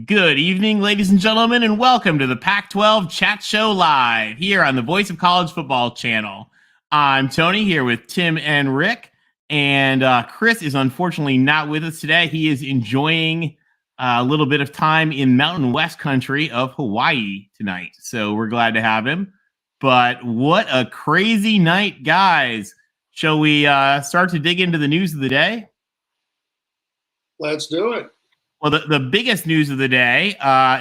Good evening, ladies and gentlemen, and welcome to the Pac-12 Chat Show Live here on the Voice of College Football channel. I'm Tony here with Tim and Rick, and Chris is unfortunately not with us today. He is enjoying a little bit of time in Mountain West country of Hawaii tonight, so we're glad to have him. But what a crazy night, guys. Shall we start to dig into the news of the day? Let's do it. Well, the biggest news of the day,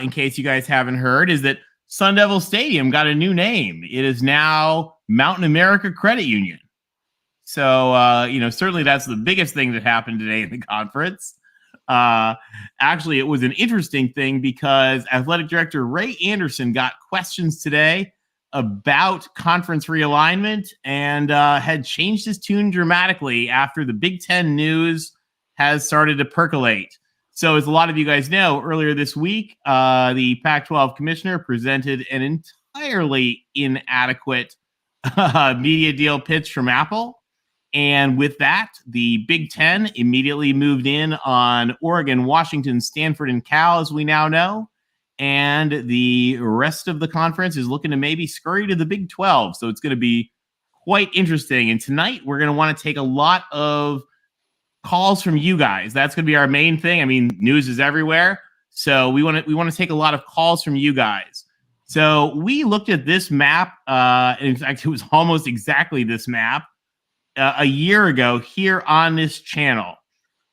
in case you guys haven't heard, is that Sun Devil Stadium got a new name. It is now Mountain America Credit Union. So, certainly that's the biggest thing that happened today in the conference. Actually, it was an interesting thing because Athletic Director Ray Anderson got questions today about conference realignment and had changed his tune dramatically after the Big Ten news has started to percolate. So as a lot of you guys know, earlier this week, the Pac-12 commissioner presented an entirely inadequate media deal pitch from Apple. And with that, the Big Ten immediately moved in on Oregon, Washington, Stanford, and Cal, as we now know. And the rest of the conference is looking to maybe scurry to the Big 12. So it's going to be quite interesting. And tonight, we're going to want to take a lot of calls from you guys. That's going to be our main thing. I mean, news is everywhere. So we want to take a lot of calls from you guys. So we looked at this map. In fact, it was almost exactly this map a year ago here on this channel.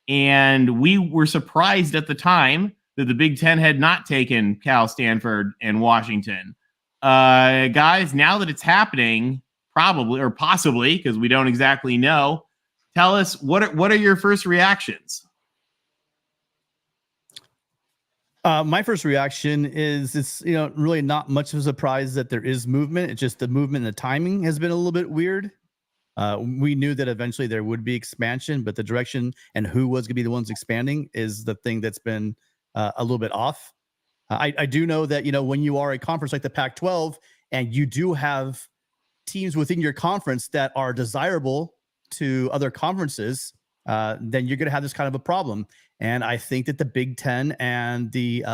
And we were surprised at the time that the Big Ten had not taken Cal, Stanford, and Washington. Guys, now that it's happening, probably or possibly, because we don't exactly know, tell us what are your first reactions? My first reaction is it's really not much of a surprise that there is movement. It's just the movement and the timing has been a little bit weird. We knew that eventually there would be expansion, but the direction and who was going to be the ones expanding is the thing that's been a little bit off. I do know that when you are a conference like the Pac-12 and you do have teams within your conference that are desirable to other conferences, then you're going to have this kind of a problem. And I think that the Big Ten and the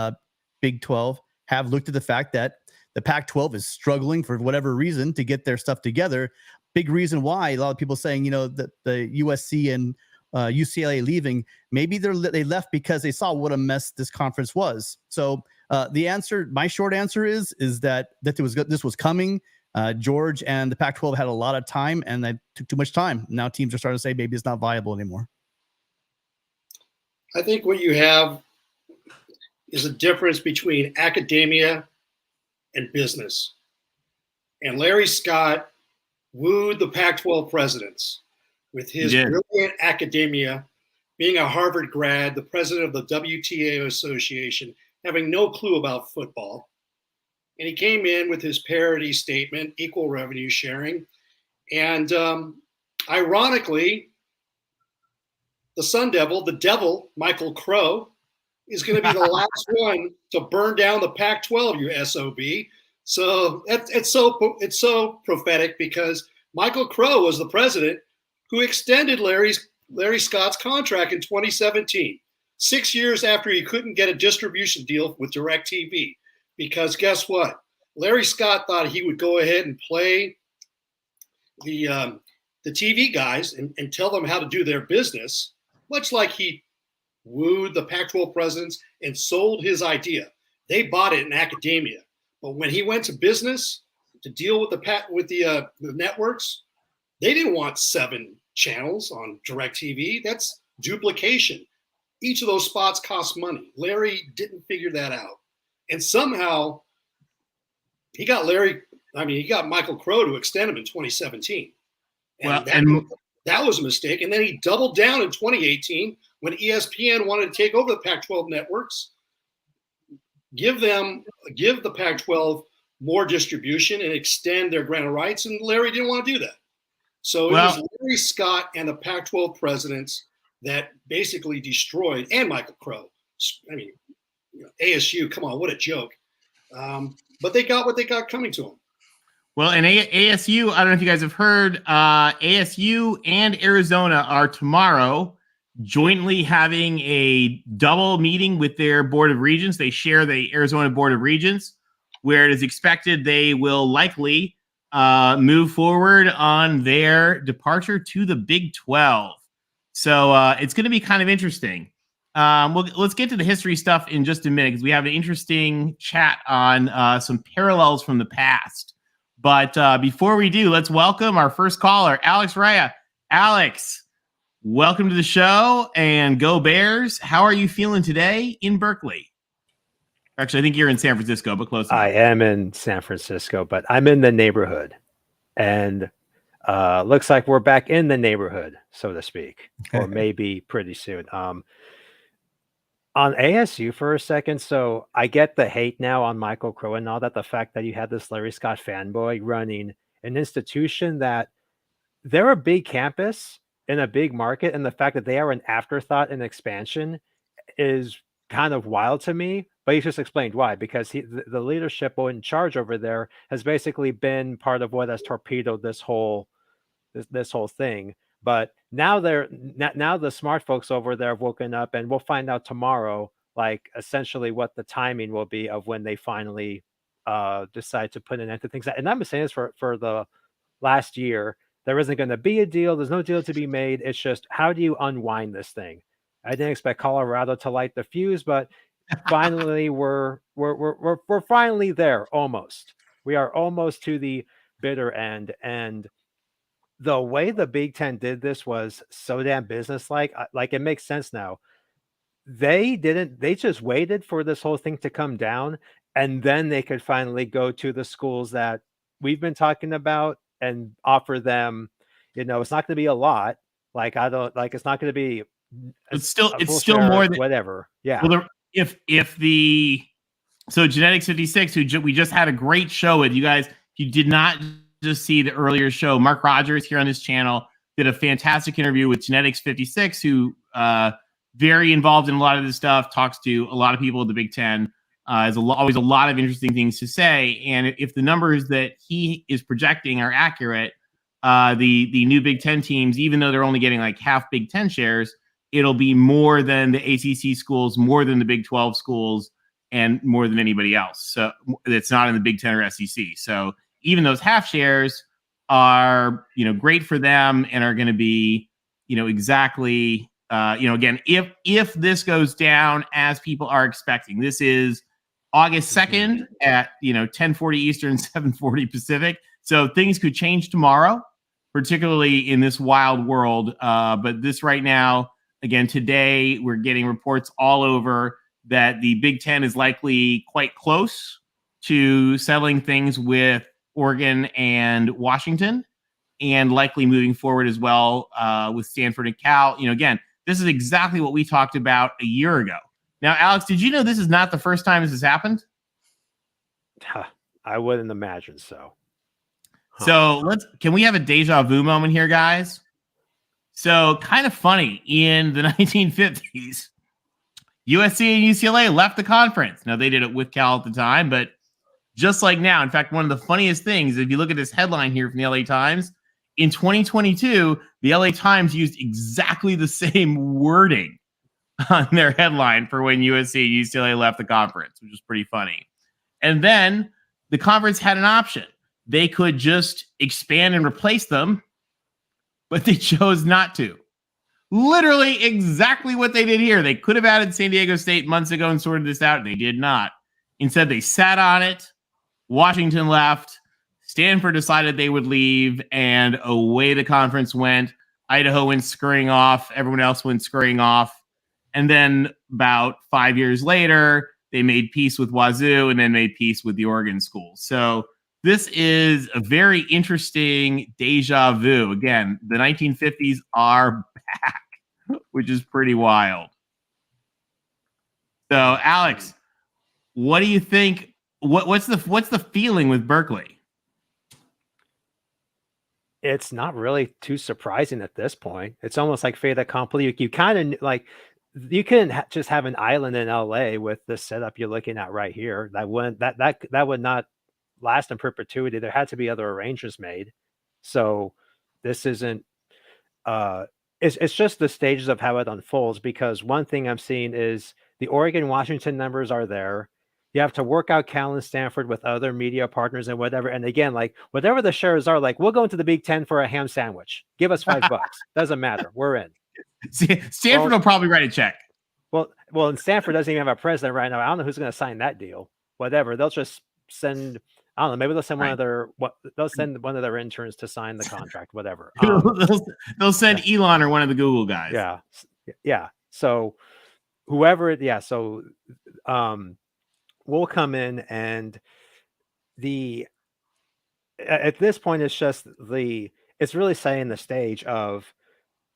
Big 12 have looked at the fact that the Pac-12 is struggling for whatever reason to get their stuff together. Big reason why a lot of people saying, that the USC and UCLA leaving, maybe they left because they saw what a mess this conference was. So my short answer is that this was coming. George and the Pac-12 had a lot of time, and that took too much time. Now teams are starting to say maybe it's not viable anymore. I think what you have is a difference between academia and business. And Larry Scott wooed the Pac-12 presidents with his brilliant academia, being a Harvard grad, the president of the WTA Association, having no clue about football. And he came in with his parity statement, equal revenue sharing. And ironically, the Sun Devil, the devil, Michael Crow, is going to be the last one to burn down the Pac-12, you SOB. So it's so prophetic because Michael Crow was the president who extended Larry Scott's contract in 2017, 6 years after he couldn't get a distribution deal with DirecTV. Because guess what? Larry Scott thought he would go ahead and play the TV guys and tell them how to do their business, much like he wooed the Pac-12 presidents and sold his idea. They bought it in academia. But when he went to business to deal with the networks, they didn't want 7 channels on DirecTV. That's duplication. Each of those spots costs money. Larry didn't figure that out. And somehow he got Michael Crow to extend him in 2017. And that was a mistake. And then he doubled down in 2018 when ESPN wanted to take over the Pac-12 networks, give the Pac-12 more distribution and extend their grant of rights. And Larry didn't want to do that. So it was Larry Scott and the Pac-12 presidents that basically destroyed, and Michael Crow. I mean, ASU, come on, what a joke. But they got what they got coming to them. Well, and ASU, I don't know if you guys have heard, ASU and Arizona are tomorrow jointly having a double meeting with their Board of Regents. They share the Arizona Board of Regents, where it is expected they will likely move forward on their departure to the Big 12. So it's going to be kind of interesting. Let's get to the history stuff in just a minute because we have an interesting chat on some parallels from the past. But before we do, let's welcome our first caller, Alex Raya. Alex, welcome to the show and go Bears. How are you feeling today in Berkeley? Actually, I think you're in San Francisco, but close enough. I am in San Francisco, but I'm in the neighborhood. And looks like we're back in the neighborhood, so to speak, or maybe pretty soon. On ASU for a second, so I get the hate now on Michael Crow and all that, the fact that you had this Larry Scott fanboy running an institution that they're a big campus in a big market, and the fact that they are an afterthought in expansion is kind of wild to me. But he just explained why, because the leadership in charge over there has basically been part of what has torpedoed this whole thing. But now the smart folks over there have woken up, and we'll find out tomorrow, like essentially what the timing will be of when they finally decide to put an end to things. And I'm saying this for the last year. There isn't going to be a deal. There's no deal to be made. It's just, how do you unwind this thing? I didn't expect Colorado to light the fuse, but finally we're finally there. Almost. We are almost to the bitter end. And the way the Big Ten did this was so damn businesslike. Like, it makes sense now. They just waited for this whole thing to come down, and then they could finally go to the schools that we've been talking about and offer them, it's not going to be a lot. Like, it's not going to be, it's still more than whatever. Yeah. Well, so Genetics 56, we just had a great show with you guys. If you did not just see the earlier show, Mark Rogers here on this channel did a fantastic interview with Genetics 56, who very involved in a lot of this stuff, talks to a lot of people at the Big Ten. Has always a lot of interesting things to say. And if the numbers that he is projecting are accurate, the new Big Ten teams, even though they're only getting like half Big Ten shares, it'll be more than the ACC schools, more than the Big 12 schools, and more than anybody else. So it's not in the Big Ten or SEC. So even those half shares are, great for them and are going to be, exactly, again, if this goes down as people are expecting, this is August 2nd at 10:40 Eastern, 7:40 Pacific. So things could change tomorrow, particularly in this wild world. But this right now, again, today we're getting reports all over that the Big Ten is likely quite close to settling things with Oregon and Washington, and likely moving forward as well with Stanford and Cal. Again, this is exactly what we talked about a year ago. Now, Alex, did you know this is not the first time this has happened? I wouldn't imagine so. So can we have a deja vu moment here, guys? So kind of funny, in the 1950s, USC and UCLA left the conference. Now, they did it with Cal at the time, but just like now, in fact, one of the funniest things, if you look at this headline here from the LA Times, in 2022, the LA Times used exactly the same wording on their headline for when USC and UCLA left the conference, which is pretty funny. And then the conference had an option. They could just expand and replace them, but they chose not to. Literally exactly what they did here. They could have added San Diego State months ago and sorted this out. They did not. Instead, they sat on it. Washington left. Stanford decided they would leave, and away the conference went. Idaho went scurrying off. Everyone else went scurrying off. And then about 5 years later, they made peace with Wazoo and then made peace with the Oregon schools. So this is a very interesting deja vu. Again, the 1950s are back, which is pretty wild. So, Alex, what do you think? What's the feeling with Berkeley? It's not really too surprising at this point. It's almost like fait accompli. You kind of like, you couldn't just have an island in LA with the setup you're looking at right here. That would not last in perpetuity. There had to be other arrangements made. So this isn't it's just the stages of how it unfolds, because one thing I'm seeing is the Oregon Washington numbers are there. You have to work out Cal and Stanford with other media partners and whatever. And again, like whatever the shares are, like we'll go into the Big Ten for a ham sandwich. Give us $5. Doesn't matter. We're in. Stanford will probably write a check. Well, and Stanford doesn't even have a president right now. I don't know who's going to sign that deal. Whatever. They'll just send. I don't know. Maybe they'll send they'll send one of their interns to sign the contract. Whatever. They'll send Elon or one of the Google guys. Yeah. So whoever. Yeah. So we'll come in, and at this point it's just it's really setting the stage of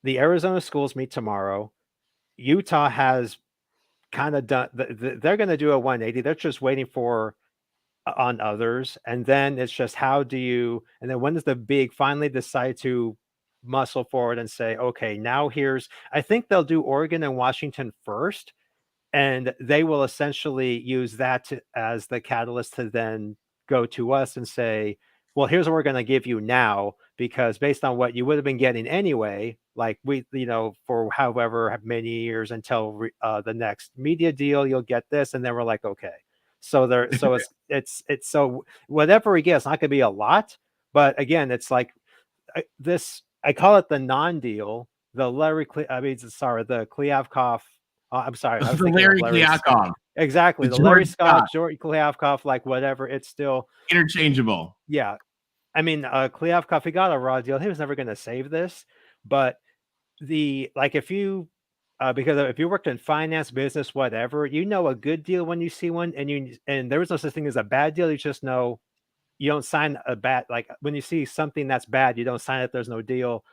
the Arizona schools meet tomorrow. Utah has kind of done, they're going to do a 180. They're just waiting on others. And then it's just and then when does the big finally decide to muscle forward and say, okay, now I think they'll do Oregon and Washington first. And they will essentially use that as the catalyst to then go to us and say, well, here's what we're going to give you now, because based on what you would have been getting anyway, like for however many years until the next media deal, you'll get this. And then we're like, okay. So it's so whatever we get, it's not going to be a lot. But again, it's like this, I call it the non-deal, the Kliavkoff. I'm sorry. The Larry Kliavkoff. Exactly. The Larry Scott, George Kliavkoff, like whatever. It's still interchangeable. Yeah. I mean, Kliavkoff, he got a raw deal. He was never going to save this. But if you worked in finance, business, whatever, a good deal when you see one, and there was no such thing as a bad deal. You just know you don't sign a bad, like when you see something that's bad, you don't sign it. There's no deal.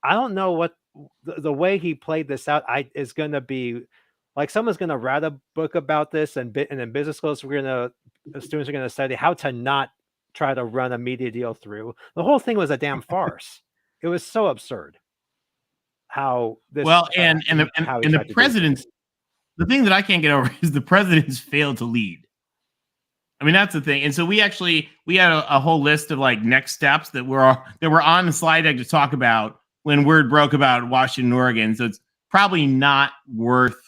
I don't know what the way he played this out is going to be. Like someone's going to write a book about this, and in business schools, students are going to study how to not try to run a media deal through. The whole thing was a damn farce. It was so absurd. How this? Well, and the president's, the thing that I can't get over is the president's failed to lead. I mean, that's the thing. And so we had a whole list of like next steps that were on the slide deck to talk about when word broke about Washington, Oregon. So it's probably not worth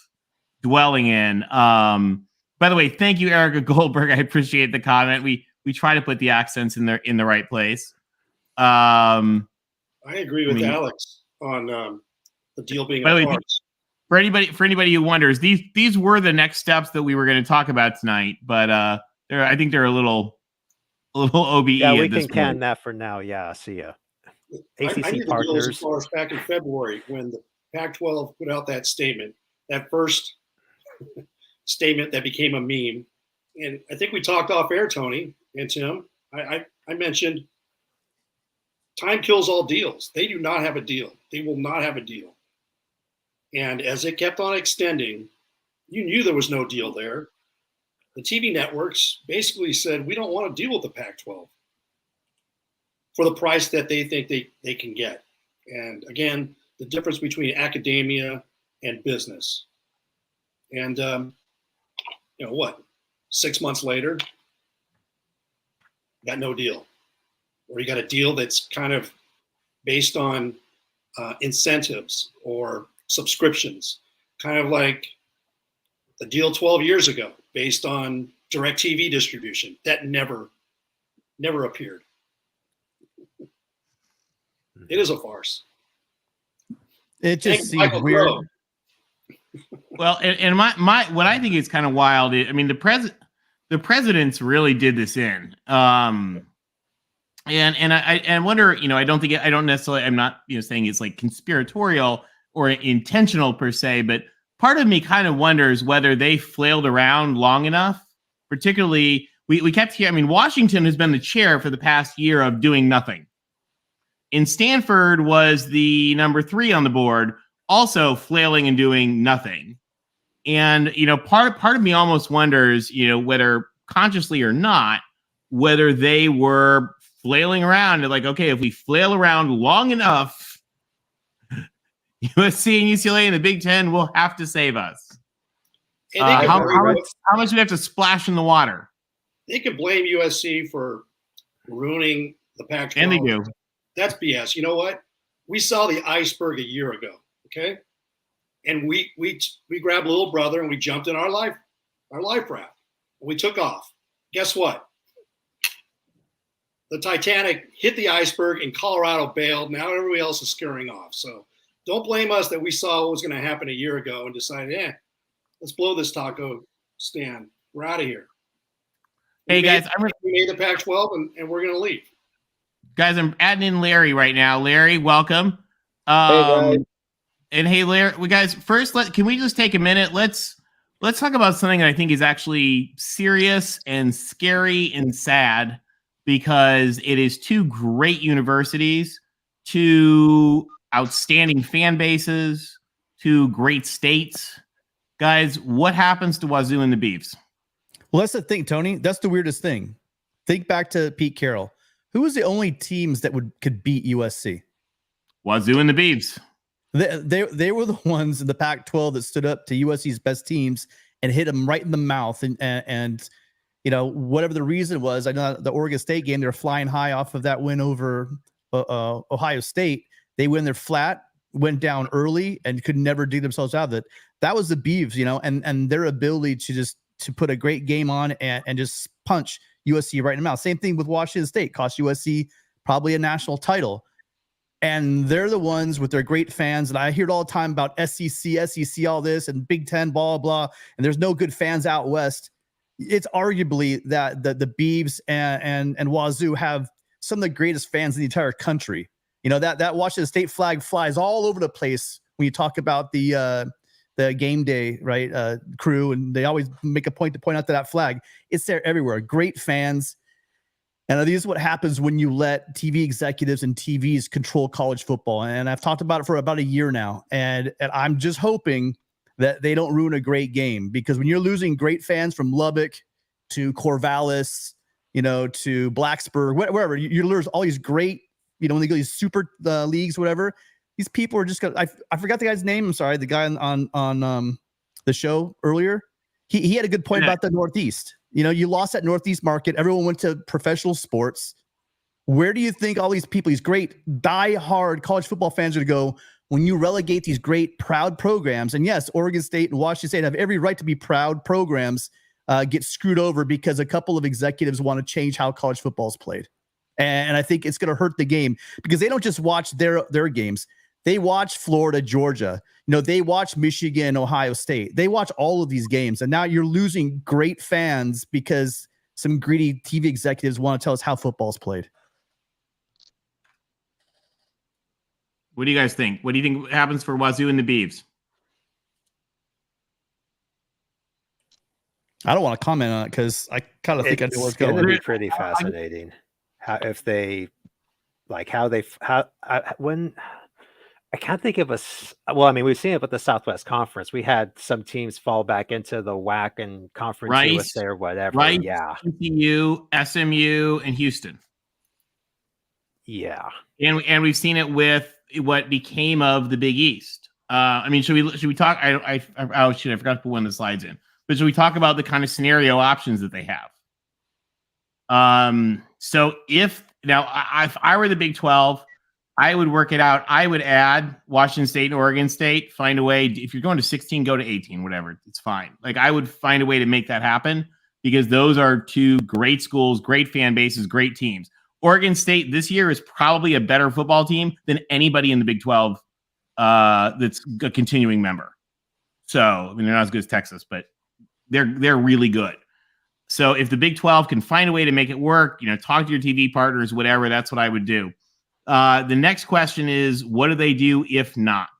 dwelling in. By the way, thank you, Erica Goldberg. I appreciate the comment. We try to put the accents in the right place. I agree with Alex on the deal being a farce. For anybody who wonders, these were the next steps that we were going to talk about tonight, but I think they're a little OBE. Yeah, we can can that for now. Yeah, see ya. ACC I partners. As far as back in February when the Pac-12 put out that statement, that first statement that became a meme, and I think we talked off air, Tony and Tim. I mentioned time kills all deals. They do not have a deal. They will not have a deal. And as it kept on extending, you knew there was no deal there. The TV networks basically said, we don't want to deal with the Pac-12 for the price that they think they can get. And again, the difference between academia and business. And, 6 months later, got no deal. Or you got a deal that's kind of based on incentives or subscriptions, kind of like the deal 12 years ago based on direct TV distribution that never appeared. It is a farce. It just seems weird. Well, and my what I think is kind of wild. I mean, the presidents really did this in. And I wonder, I don't necessarily, I'm not, saying it's like conspiratorial or intentional per se, but part of me kind of wonders whether they flailed around long enough. Particularly, we kept hearing, I mean, Washington has been the chair for the past year of doing nothing. And Stanford was the number 3 on the board, also flailing and doing nothing. And, part of me almost wonders, whether consciously or not, whether they were flailing around and like, okay, if we flail around long enough, USC and UCLA in the Big Ten will have to save us. How much do we have to splash in the water? They could blame USC for ruining the Pac-12. And they do. That's BS. You know what? we saw the iceberg a year ago, okay? And we grabbed little brother and we jumped in our life raft. And we took off. Guess what? The Titanic hit the iceberg and Colorado bailed. Now everybody else is scurrying off. So don't blame us that we saw what was going to happen a year ago and decided, let's blow this taco stand. We're out of here. Hey, guys, we made the Pac-12 and we're going to leave. Guys, I'm adding in Larry right now. Larry, welcome. Hey, guys. And hey, Larry, can we just take a minute? Let's talk about something that I think is actually serious and scary and sad, because it is two great universities, two outstanding fan bases, two great states. Guys, what happens to Wazoo and the Beavs? Well, that's the thing, Tony. That's the weirdest thing. Think back to Pete Carroll. Who was the only teams that could beat USC? Wazoo and the Beavs. They were the ones in the Pac-12 that stood up to USC's best teams and hit them right in the mouth. And you know, whatever the reason was, I know the Oregon State game, they're flying high off of that win over Ohio State. They win their flat, went down early, and could never dig themselves out of it. That was the Beavs, you know, and their ability to put a great game on and just punch USC right in the mouth. Same thing with Washington State, cost USC probably a national title. And they're the ones with their great fans. And I hear it all the time about SEC, all this, and Big Ten, blah, blah. And there's no good fans out west. It's arguably that the Beavs and Wazoo have some of the greatest fans in the entire country. You know, that Washington State flag flies all over the place when you talk about the game day, right, crew. And they always make a point to point out that flag. It's there everywhere. Great fans. And this is what happens when you let TV executives and TVs control college football. And I've talked about it for about a year now. And I'm just hoping that they don't ruin a great game, because when you're losing great fans from Lubbock to Corvallis, you know, to Blacksburg, wherever, you lose all these great, you know, when they go these super leagues, whatever, these people are just going to, I forgot the guy's name. I'm sorry. The guy on the show earlier, he had a good point about the Northeast. You know, you lost that Northeast market. Everyone went to professional sports. Where do you think all these people, these great die-hard college football fans, are going to go when you relegate these great, proud programs? And yes, Oregon State and Washington State have every right to be proud programs, get screwed over because a couple of executives want to change how college football is played. And I think it's going to hurt the game, because they don't just watch their games. They watch Florida, Georgia. You know, they watch Michigan, Ohio State. They watch all of these games. And now you're losing great fans because some greedy TV executives want to tell us how football's played. What do you guys think? What do you think happens for Wazoo and the Beavs? I don't want to comment on it because I kind of think I know where it's going to going. be pretty fascinating. I can't think of well, I mean, we've seen it with the Southwest Conference. We had some teams fall back into the WAC and Conference USA or whatever. Right. Yeah. TCU, SMU, and Houston. Yeah. And we've seen it with what became of the Big East. I mean, should we talk? I forgot to put one of the slides in. But should we talk about the kind of scenario options that they have? So if I were the Big 12, I would work it out. I would add Washington State and Oregon State, find a way. If you're going to 16, go to 18, whatever. It's fine. Like, I would find a way to make that happen, because those are two great schools, great fan bases, great teams. Oregon State this year is probably a better football team than anybody in the Big 12 that's a continuing member. So, I mean, they're not as good as Texas, but they're really good. So if the Big 12 can find a way to make it work, you know, talk to your TV partners, whatever, that's what I would do. The next question is, what do they do if not?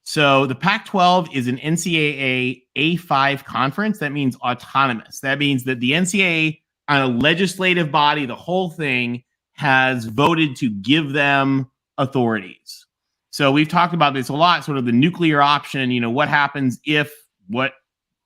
So the Pac-12 is an NCAA A5 conference. That means autonomous. That means that the NCAA, on a legislative body, the whole thing, has voted to give them authorities. So we've talked about this a lot, sort of the nuclear option, you know, what happens if what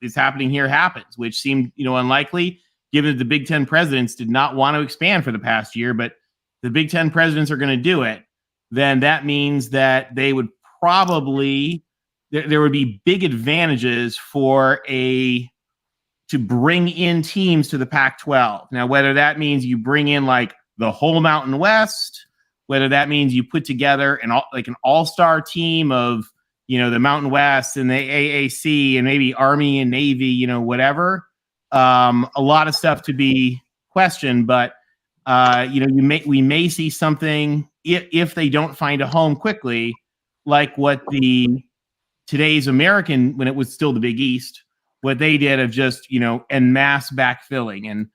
is happening here happens, which seemed, you know, unlikely, given that the Big Ten presidents did not want to expand for the past year, but the Big Ten presidents are going to do it. Then that means that they would probably, there would be big advantages to bring in teams to the Pac-12. Now, whether that means you bring in like the whole Mountain West, whether that means you put together an all-star team of, the Mountain West and the AAC and maybe Army and Navy, whatever. A lot of stuff to be questioned, but we may see something if they don't find a home quickly, like what today's American, when it was still the Big East, what they did of just en masse backfilling. And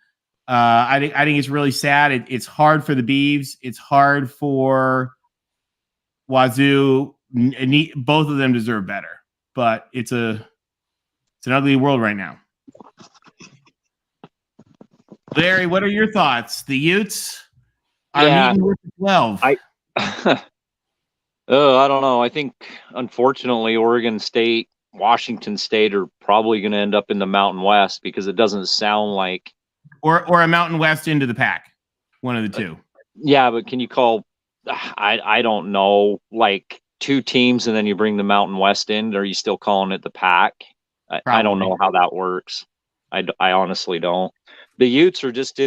I think it's really sad. It's hard for the Beavs. It's hard for Wazoo. Both of them deserve better, but it's an ugly world right now. Larry, what are your thoughts? The Utes are meeting with the 12. I don't know. I think, unfortunately, Oregon State, Washington State are probably going to end up in the Mountain West because it doesn't sound like or a Mountain West into the Pac, one of the two. Yeah, but can you call? I don't know, like 2 teams and then you bring the Mountain West in? Are you still calling it the Pac? I don't know how that works. I honestly don't. The Utes are just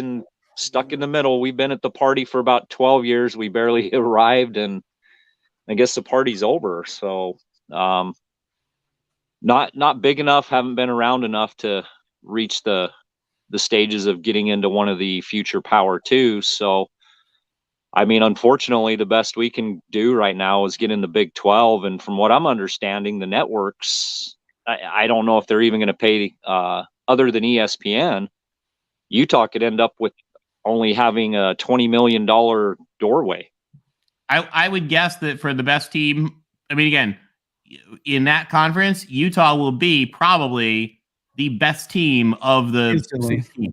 stuck in the middle. We've been at the party for about 12 years. We barely arrived, and I guess the party's over. So not big enough, haven't been around enough to reach the stages of getting into one of the future Power 2s. So, I mean, unfortunately, the best we can do right now is get in the Big 12. And from what I'm understanding, the networks, I don't know if they're even going to pay other than ESPN. Utah could end up with only having a $20 million doorway. I would guess that for the best team, I mean, again, in that conference, Utah will be probably the best team of the 16.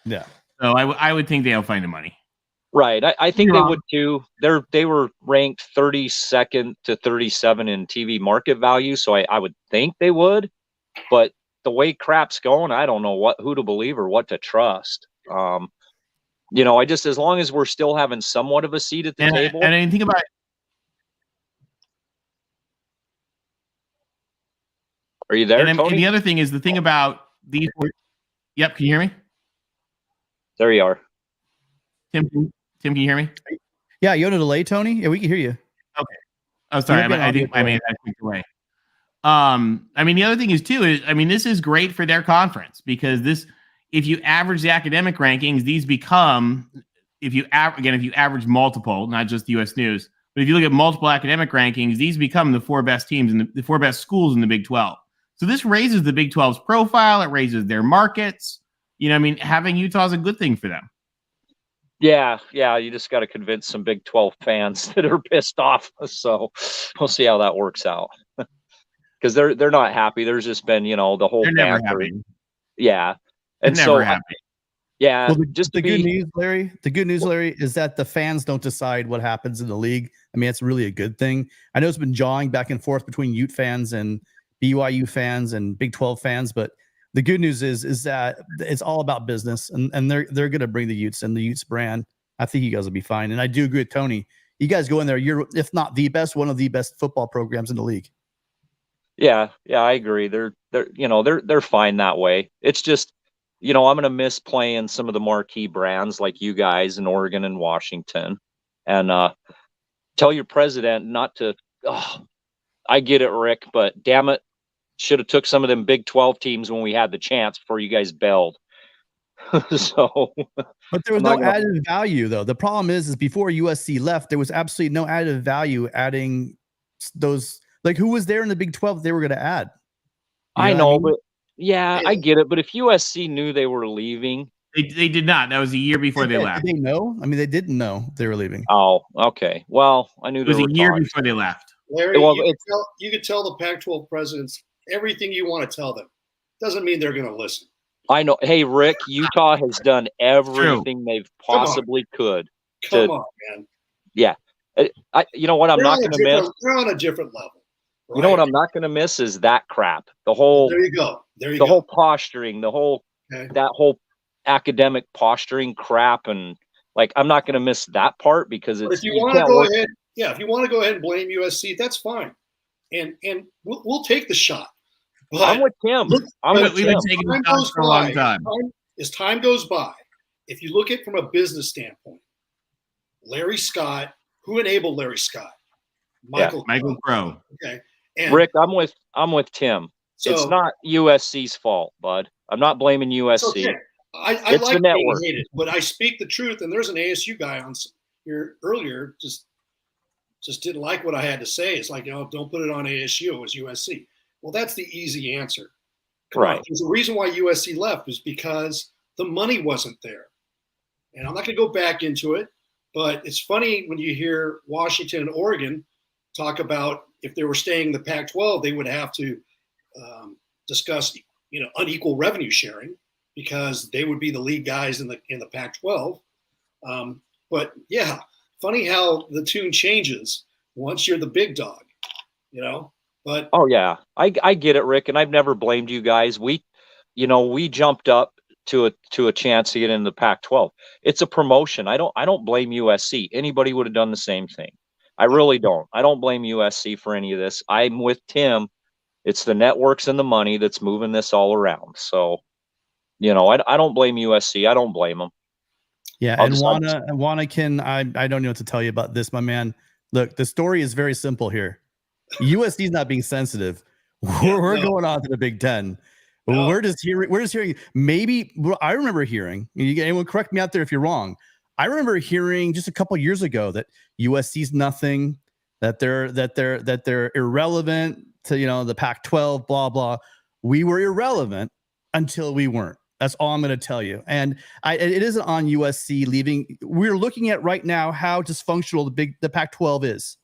Yeah. So I would think they'll find the money. Right. I think they would too. They were ranked 32nd to 37 in TV market value. So I would think they would, but the way crap's going, I don't know who to believe or what to trust. I just, as long as we're still having somewhat of a seat at the table. And I think about it. Are you there, Tony? And the other thing is the thing about these. Yep. Can you hear me? There you are. Tim, can you hear me? Yeah. You on a delay, Tony? Yeah, we can hear you. Okay. Oh, sorry. I think I made that quick away. The other thing is this is great for their conference because if you average the academic rankings, these become, if you average multiple, not just US News, but if you look at multiple academic rankings, these become the 4 best teams and the 4 best schools in the Big 12. So this raises the Big 12's profile. It raises their markets. Having Utah is a good thing for them. Yeah. You just got to convince some Big 12 fans that are pissed off. So we'll see how that works out. Because they're not happy. There's just been, the whole they're never happy. Yeah. And they're so never happy. Yeah. Well, the good news, Larry, is that the fans don't decide what happens in the league. I mean, it's really a good thing. I know it's been jawing back and forth between Ute fans and BYU fans and Big 12 fans, but the good news is that it's all about business, and they're going to bring the Utes and the Utes brand. I think you guys will be fine. And I do agree with Tony. You guys go in there, you're, if not the best, one of the best football programs in the league. Yeah, I agree. They're fine that way. It's just, I'm going to miss playing some of the marquee brands like you guys in Oregon and Washington. And tell your president not to. I get it, Rick, but damn it, should have took some of them Big 12 teams when we had the chance before you guys bailed. So, but there was no added value though. The problem is before USC left, there was absolutely no added value adding those. Like, who was there in the Big 12 they were going to add? I know, but yeah, I get it. But if USC knew they were leaving, they did not. That was a year before they left. Did they know? I mean, they didn't know they were leaving. Oh, okay. Well, I knew it was a year before they left. Larry, you could tell the Pac-12 presidents everything you want to tell them. Doesn't mean they're going to listen. I know. Hey, Rick, Utah has done everything they've possibly could. Come on, man. Yeah. You know what I'm not going to miss? They're on a different level. Right? You know what I'm not going to miss is that crap. The whole. There you go. The whole posturing, that whole academic posturing crap, and like I'm not going to miss that part because it's. If you want to go ahead, if you want to go ahead and blame USC, that's fine, and we'll take the shot. But I'm with Tim. We've been taking the shots for a long time. As time goes by, if you look at it from a business standpoint, Larry Scott Who enabled Larry Scott? Michael Crow. Okay. And Rick, I'm with Tim. so It's not USC's fault, bud. I'm not blaming it's USC. okay. I It's like the being network. hated, but I speak the truth. And there's an ASU guy on here earlier just didn't like what I had to say. It's like, don't put it on ASU. It was USC. Well, that's the easy answer. Come Right. on. There's a reason why USC left is because the money wasn't there. And I'm not going to go back into it, but it's funny when you hear Washington and Oregon talk about if they were staying in the Pac-12, they would have to discuss, unequal revenue sharing because they would be the lead guys in the Pac-12. But yeah, funny how the tune changes once you're the big dog, But Oh yeah, I get it, Rick, and I've never blamed you guys. We jumped up to a chance to get into the Pac-12. It's a promotion. I don't blame USC. Anybody would have done the same thing. I really don't. I don't blame USC for any of this. I'm with Tim. It's the networks and the money that's moving this all around. So, I don't blame USC. I don't blame them. Yeah, and Wanakin, I don't know what to tell you about this, my man. Look, the story is very simple here. USC is not being sensitive. We're going on to the Big Ten. No. We're just hearing. Maybe I remember hearing. Anyone correct me out there if you're wrong. I remember hearing just a couple years ago that USC's nothing. That they're irrelevant to the Pac-12. Blah blah. We were irrelevant until we weren't. That's all I'm going to tell you. And it isn't on USC leaving. We're looking at right now how dysfunctional the Pac-12 is.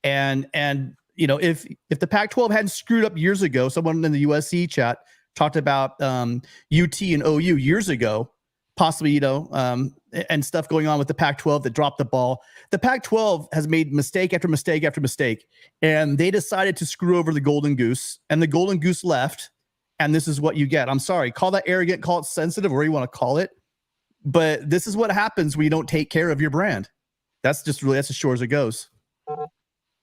And if the Pac-12 hadn't screwed up years ago, someone in the USC chat talked about UT and OU years ago, possibly, and stuff going on with the Pac-12 that dropped the ball. The Pac-12 has made mistake after mistake after mistake, and they decided to screw over the Golden Goose, and the Golden Goose left, and this is what you get. I'm sorry, call that arrogant, call it sensitive, whatever you want to call it, but this is what happens when you don't take care of your brand. That's as sure as it goes.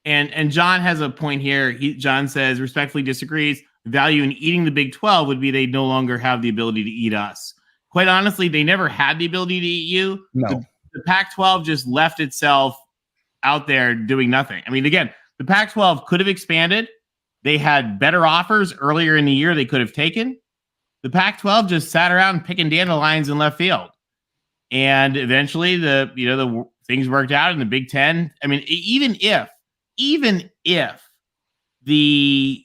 And John has a point here. John says, respectfully disagrees. The value in eating the Big 12 would be they no longer have the ability to eat us. Quite honestly, they never had the ability to eat you. No. The Pac-12 just left itself out there doing nothing. I mean, again, the Pac-12 could have expanded. They had better offers earlier in the year they could have taken. The Pac-12 just sat around picking dandelions in left field. And eventually the things worked out in the Big Ten. I mean, even if the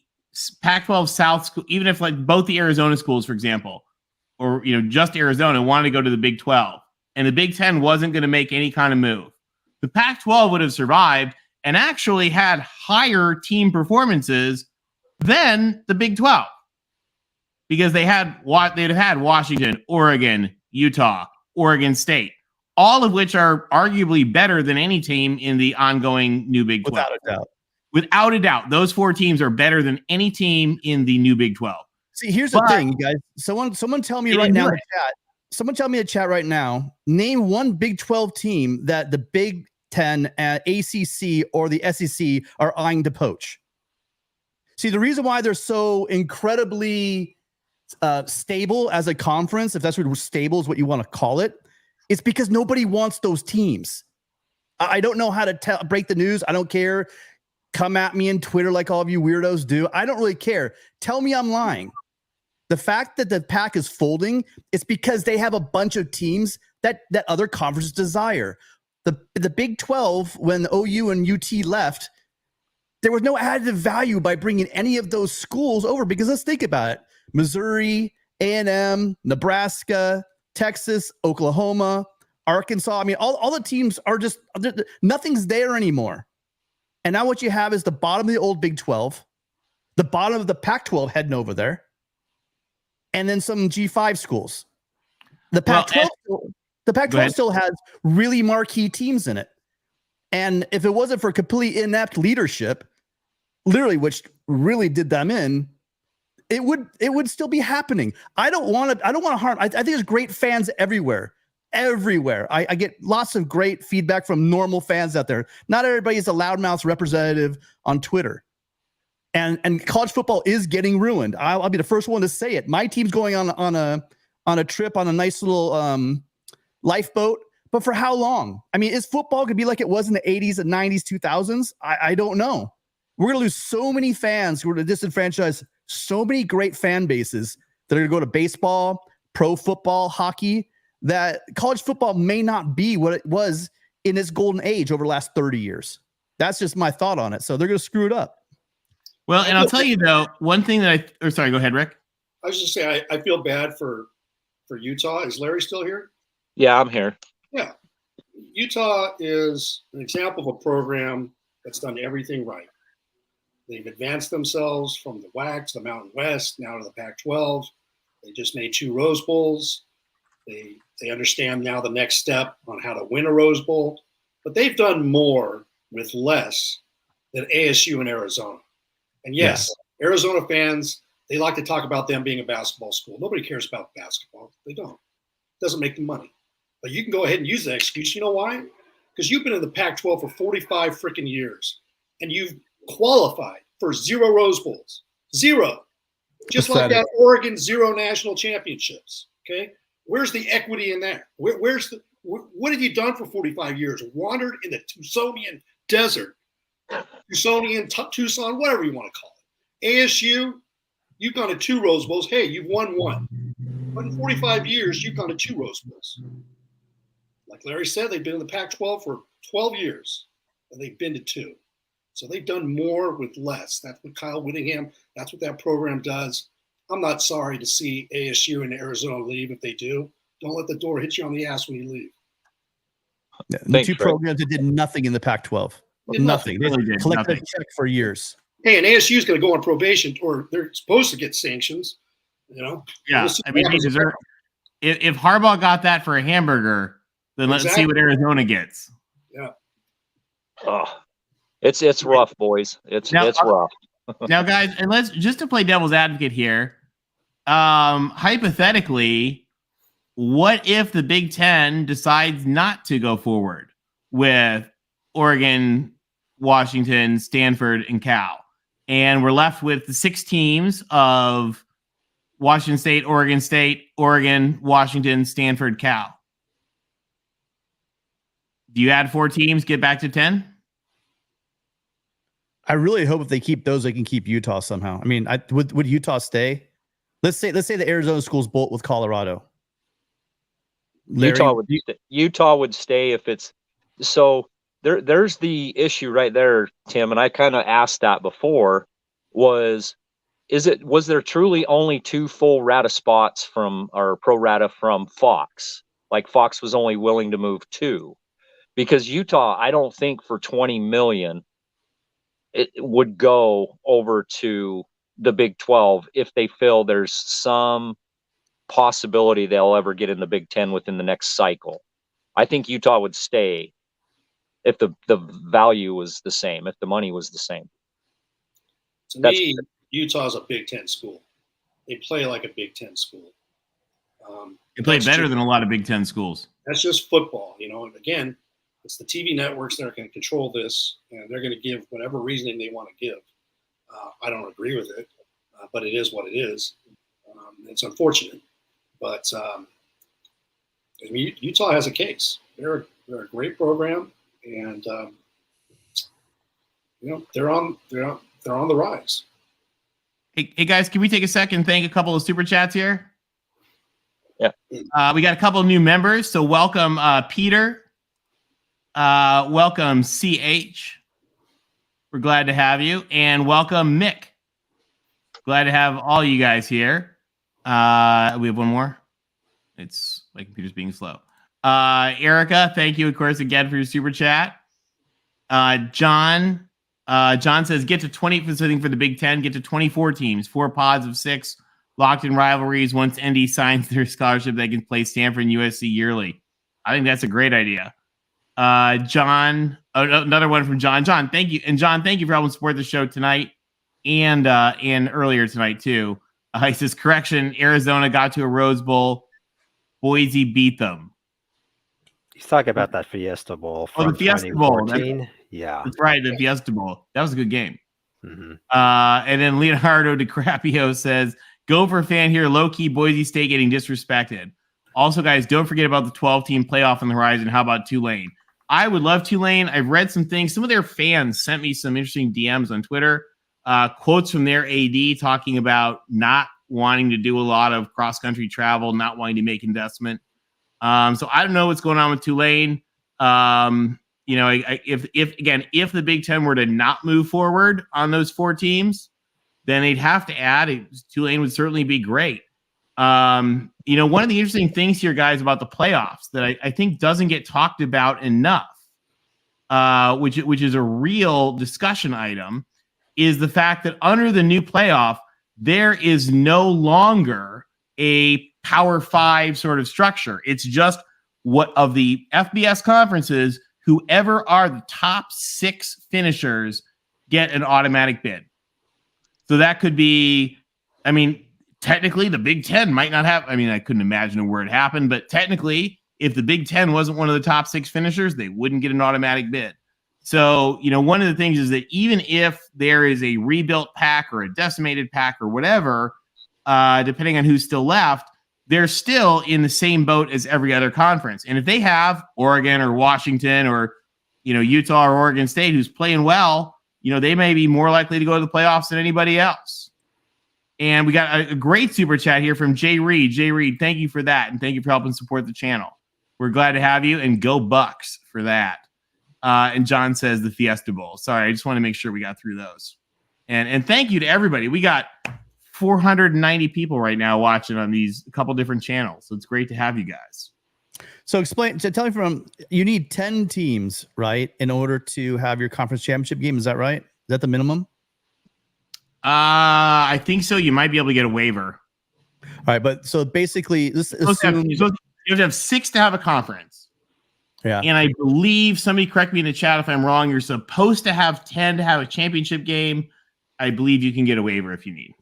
Pac-12 South school, even if like both the Arizona schools, for example, or just Arizona wanted to go to the Big 12 and the Big 10 wasn't going to make any kind of move, the Pac-12 would have survived and actually had higher team performances than the Big 12 because they'd have had Washington, Oregon, Utah, Oregon State, all of which are arguably better than any team in the ongoing new Big 12. Without a doubt, those four teams are better than any team in the new Big 12. See, here's the thing, you guys. Someone tell me right now in the chat. Someone tell me in the chat right now. Name one Big 12 team that the Big 10, ACC, or the SEC are eyeing to poach. See, the reason why they're so incredibly stable as a conference, if that's what stable is what you want to call it, it's because nobody wants those teams. I don't know how to break the news. I don't care. Come at me in Twitter like all of you weirdos do. I don't really care. Tell me I'm lying. The fact that the Pac is folding, it's because they have a bunch of teams that other conferences desire. The Big 12, when OU and UT left, there was no additive value by bringing any of those schools over because let's think about it. Missouri, A&M, Nebraska, Texas, Oklahoma, Arkansas. I mean, all the teams are just, nothing's there anymore. And now what you have is the bottom of the old Big 12, the bottom of the Pac-12 heading over there, and then some G5 schools. The Pac-12 still has really marquee teams in it. And if it wasn't for completely inept leadership, literally, which really did them in, it would still be happening. I don't want to harm. I think there's great fans everywhere. I get lots of great feedback from normal fans out there. Not everybody is a loudmouth representative on Twitter. And college football is getting ruined. I'll be the first one to say it. My team's going on a trip on a nice little lifeboat, but for how long? I mean, is football going to be like it was in the 80s and 90s, 2000s? I don't know. We're going to lose so many fans. We're going to disenfranchise so many great fan bases that are going to go to baseball, pro football, hockey, that college football may not be what it was in its golden age over the last 30 years. That's just my thought on it. So they're going to screw it up. Well, and I'll tell you, though, one thing that sorry, go ahead, Rick. I was just saying, I feel bad for Utah. Is Larry still here? Yeah, I'm here. Yeah. Utah is an example of a program that's done everything right. They've advanced themselves from the WAC to the Mountain West, now to the Pac-12. They just made 2 Rose Bowls. They understand now the next step on how to win a Rose Bowl. But they've done more with less than ASU and Arizona. And yes, Arizona fans, they like to talk about them being a basketball school. Nobody cares about basketball. They don't. It doesn't make them money. But you can go ahead and use that excuse. You know why? Because you've been in the Pac-12 for 45 freaking years, and you've qualified for 0 Rose Bowls. 0. Just like that, Oregon 0 national championships. Okay? Where's the equity in that? What have you done for 45 years? Wandered in the Tucsonian desert, Tucson, whatever you want to call it. ASU, you've gone to 2 Rose Bowls. Hey, you've won 1. But in 45 years, you've gone to 2 Rose Bowls. Like Larry said, they've been in the Pac-12 for 12 years, and they've been to 2. So they've done more with less. That's what Kyle Whittingham, that's what that program does. I'm not sorry to see ASU and Arizona leave if they do. Don't let the door hit you on the ass when you leave. Yeah, the 2 programs that did nothing in the Pac-12. Nothing. They collected a check for years. Hey, and ASU is going to go on probation, or they're supposed to get sanctions. You know. Yeah, I mean, they deserve. If Harbaugh got that for a hamburger, then let's see what Arizona gets. Yeah. Oh, it's rough, boys. It's rough. Now, guys, and let's just to play devil's advocate here. Hypothetically, what if the Big Ten decides not to go forward with Oregon, Washington, Stanford, and Cal, and we're left with the 6 teams of Washington State, Oregon, Washington, Stanford, Cal? Do you add 4 teams, get back to 10? I really hope if they keep those, they can keep Utah somehow. I mean, would Utah stay? Let's say the Arizona schools bolt with Colorado. Larry, Utah would stay if it's so. There's the issue right there, Tim, and I kind of asked that before. Was there truly only 2 full rata spots from or pro rata from Fox? Like Fox was only willing to move 2, because Utah, I don't think for $20 million it would go over to the Big 12 if they feel there's some possibility they'll ever get in the Big 10 within the next cycle. I think Utah would stay if the value was the same, if the money was the same. To me, Utah's a Big 10 school. They play like a Big 10 school. They play better than a lot of Big 10 schools. That's just football, you know. And again, it's the TV networks that are going to control this, and they're going to give whatever reasoning they want to give. I don't agree with it, but it is what it is. It's unfortunate, but I mean, Utah has a case. They're a great program, and you know they're on the rise. Hey guys, can we take a second and thank a couple of super chats here? Yeah, we got a couple of new members, so welcome Peter. Welcome CH. We're glad to have you, and welcome Mick. Glad to have all you guys here. We have one more. It's my computer's being slow. Erica, thank you, of course, again for your super chat. John says get to 20 for the Big Ten. Get to 24 teams, 4 pods of 6 locked-in rivalries. Once ND signs their scholarship, they can play Stanford and USC yearly. I think that's a great idea. John, another one from John. John, thank you, and John, thank you for helping support the show tonight and earlier tonight too. He says, correction, Arizona got to a Rose Bowl. Boise beat them. He's talking about that Fiesta Bowl from the Fiesta Bowl. Yeah. That's right, the Fiesta Bowl. That was a good game. Mm-hmm. And then Leonardo DiCaprio says, Gopher fan here, low-key Boise State getting disrespected. Also, guys, don't forget about the 12-team playoff on the horizon. How about Tulane? I would love Tulane. I've read some things. Some of their fans sent me some interesting DMs on Twitter, quotes from their AD talking about not wanting to do a lot of cross-country travel, not wanting to make investment. So I don't know what's going on with Tulane. If the Big Ten were to not move forward on those 4 teams, then they'd have to add. Tulane would certainly be great. One of the interesting things here, guys, about the playoffs that I think doesn't get talked about enough, which is a real discussion item, is the fact that under the new playoff, there is no longer a Power 5 sort of structure. It's just what of the FBS conferences, whoever are the top 6 finishers get an automatic bid. So that could be, technically the Big Ten might not have, I couldn't imagine where it happened, but technically if the Big Ten wasn't one of the top 6 finishers, they wouldn't get an automatic bid. So, one of the things is that even if there is a rebuilt pack or a decimated pack or whatever, depending on who's still left, they're still in the same boat as every other conference. And if they have Oregon or Washington or, Utah or Oregon State who's playing well, they may be more likely to go to the playoffs than anybody else. And we got a great super chat here from Jay Reed. Jay Reed, thank you for that. And thank you for helping support the channel. We're glad to have you, and go Bucks for that. And John says the Fiesta Bowl. Sorry, I just want to make sure we got through those. And thank you to everybody. We got 490 people right now watching on these couple different channels. So it's great to have you guys. So tell me you need 10 teams, right, in order to have your conference championship game. Is that right? Is that the minimum? I think so. You might be able to get a waiver. All right. But so basically, you have to have 6 to have a conference. Yeah. And I believe, somebody correct me in the chat if I'm wrong, you're supposed to have 10 to have a championship game. I believe you can get a waiver if you need.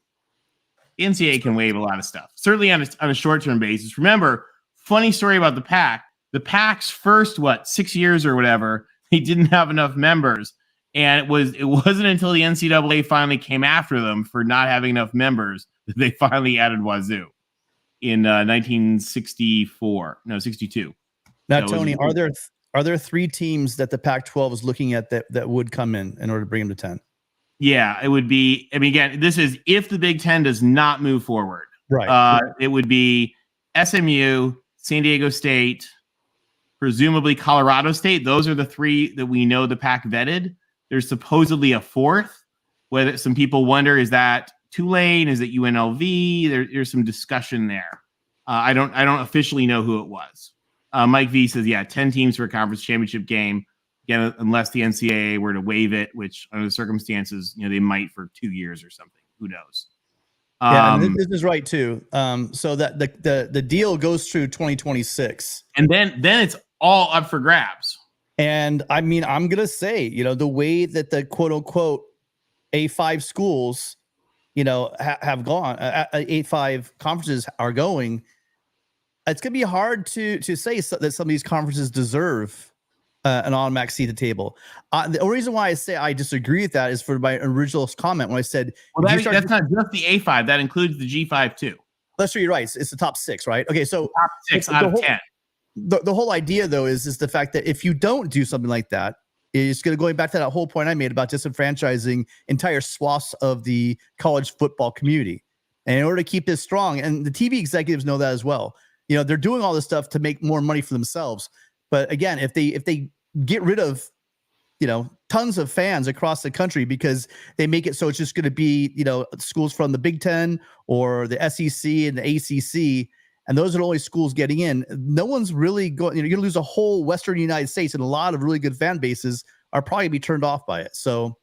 The NCAA can waive a lot of stuff, certainly on a short-term basis. Remember, funny story about the Pac. The Pac's first, 6 years or whatever, they didn't have enough members. And it wasn't until the NCAA finally came after them for not having enough members that they finally added Wazoo in 62. Now, Tony, are there 3 teams that the Pac-12 is looking at that would come in order to bring them to 10? Yeah, it would be. Again, this is if the Big Ten does not move forward. Right. It would be SMU, San Diego State, presumably Colorado State. Those are the 3 that we know the Pac vetted. There's supposedly a 4th. Whether some people wonder, is that Tulane? Is it UNLV? There's some discussion there. I don't officially know who it was. Mike V says, 10 teams for a conference championship game. Again, unless the NCAA were to waive it, which under the circumstances, they might for 2 years or something. Who knows? And this is right too. So that the deal goes through 2026, and then it's all up for grabs. And I'm gonna say, the way that the quote unquote A5 schools, have gone, A5 conferences are going, it's gonna be hard to say that some of these conferences deserve an automatic seat at the table. The only reason why I say I disagree with that is for my original comment when I said, that's not just the A5, that includes the G5 too. That's what you're right. It's the top 6, right? Okay, so top 6 out of 10. The whole idea, though, is the fact that if you don't do something like that, it's going back to that whole point I made about disenfranchising entire swaths of the college football community. And in order to keep this strong, and the TV executives know that as well, they're doing all this stuff to make more money for themselves. But again, if they get rid of, tons of fans across the country because they make it so it's just going to be, schools from the Big Ten or the SEC and the ACC, and those are the only schools getting in, no one's really going, you're going to lose a whole Western United States, and a lot of really good fan bases are probably going to be turned off by it. So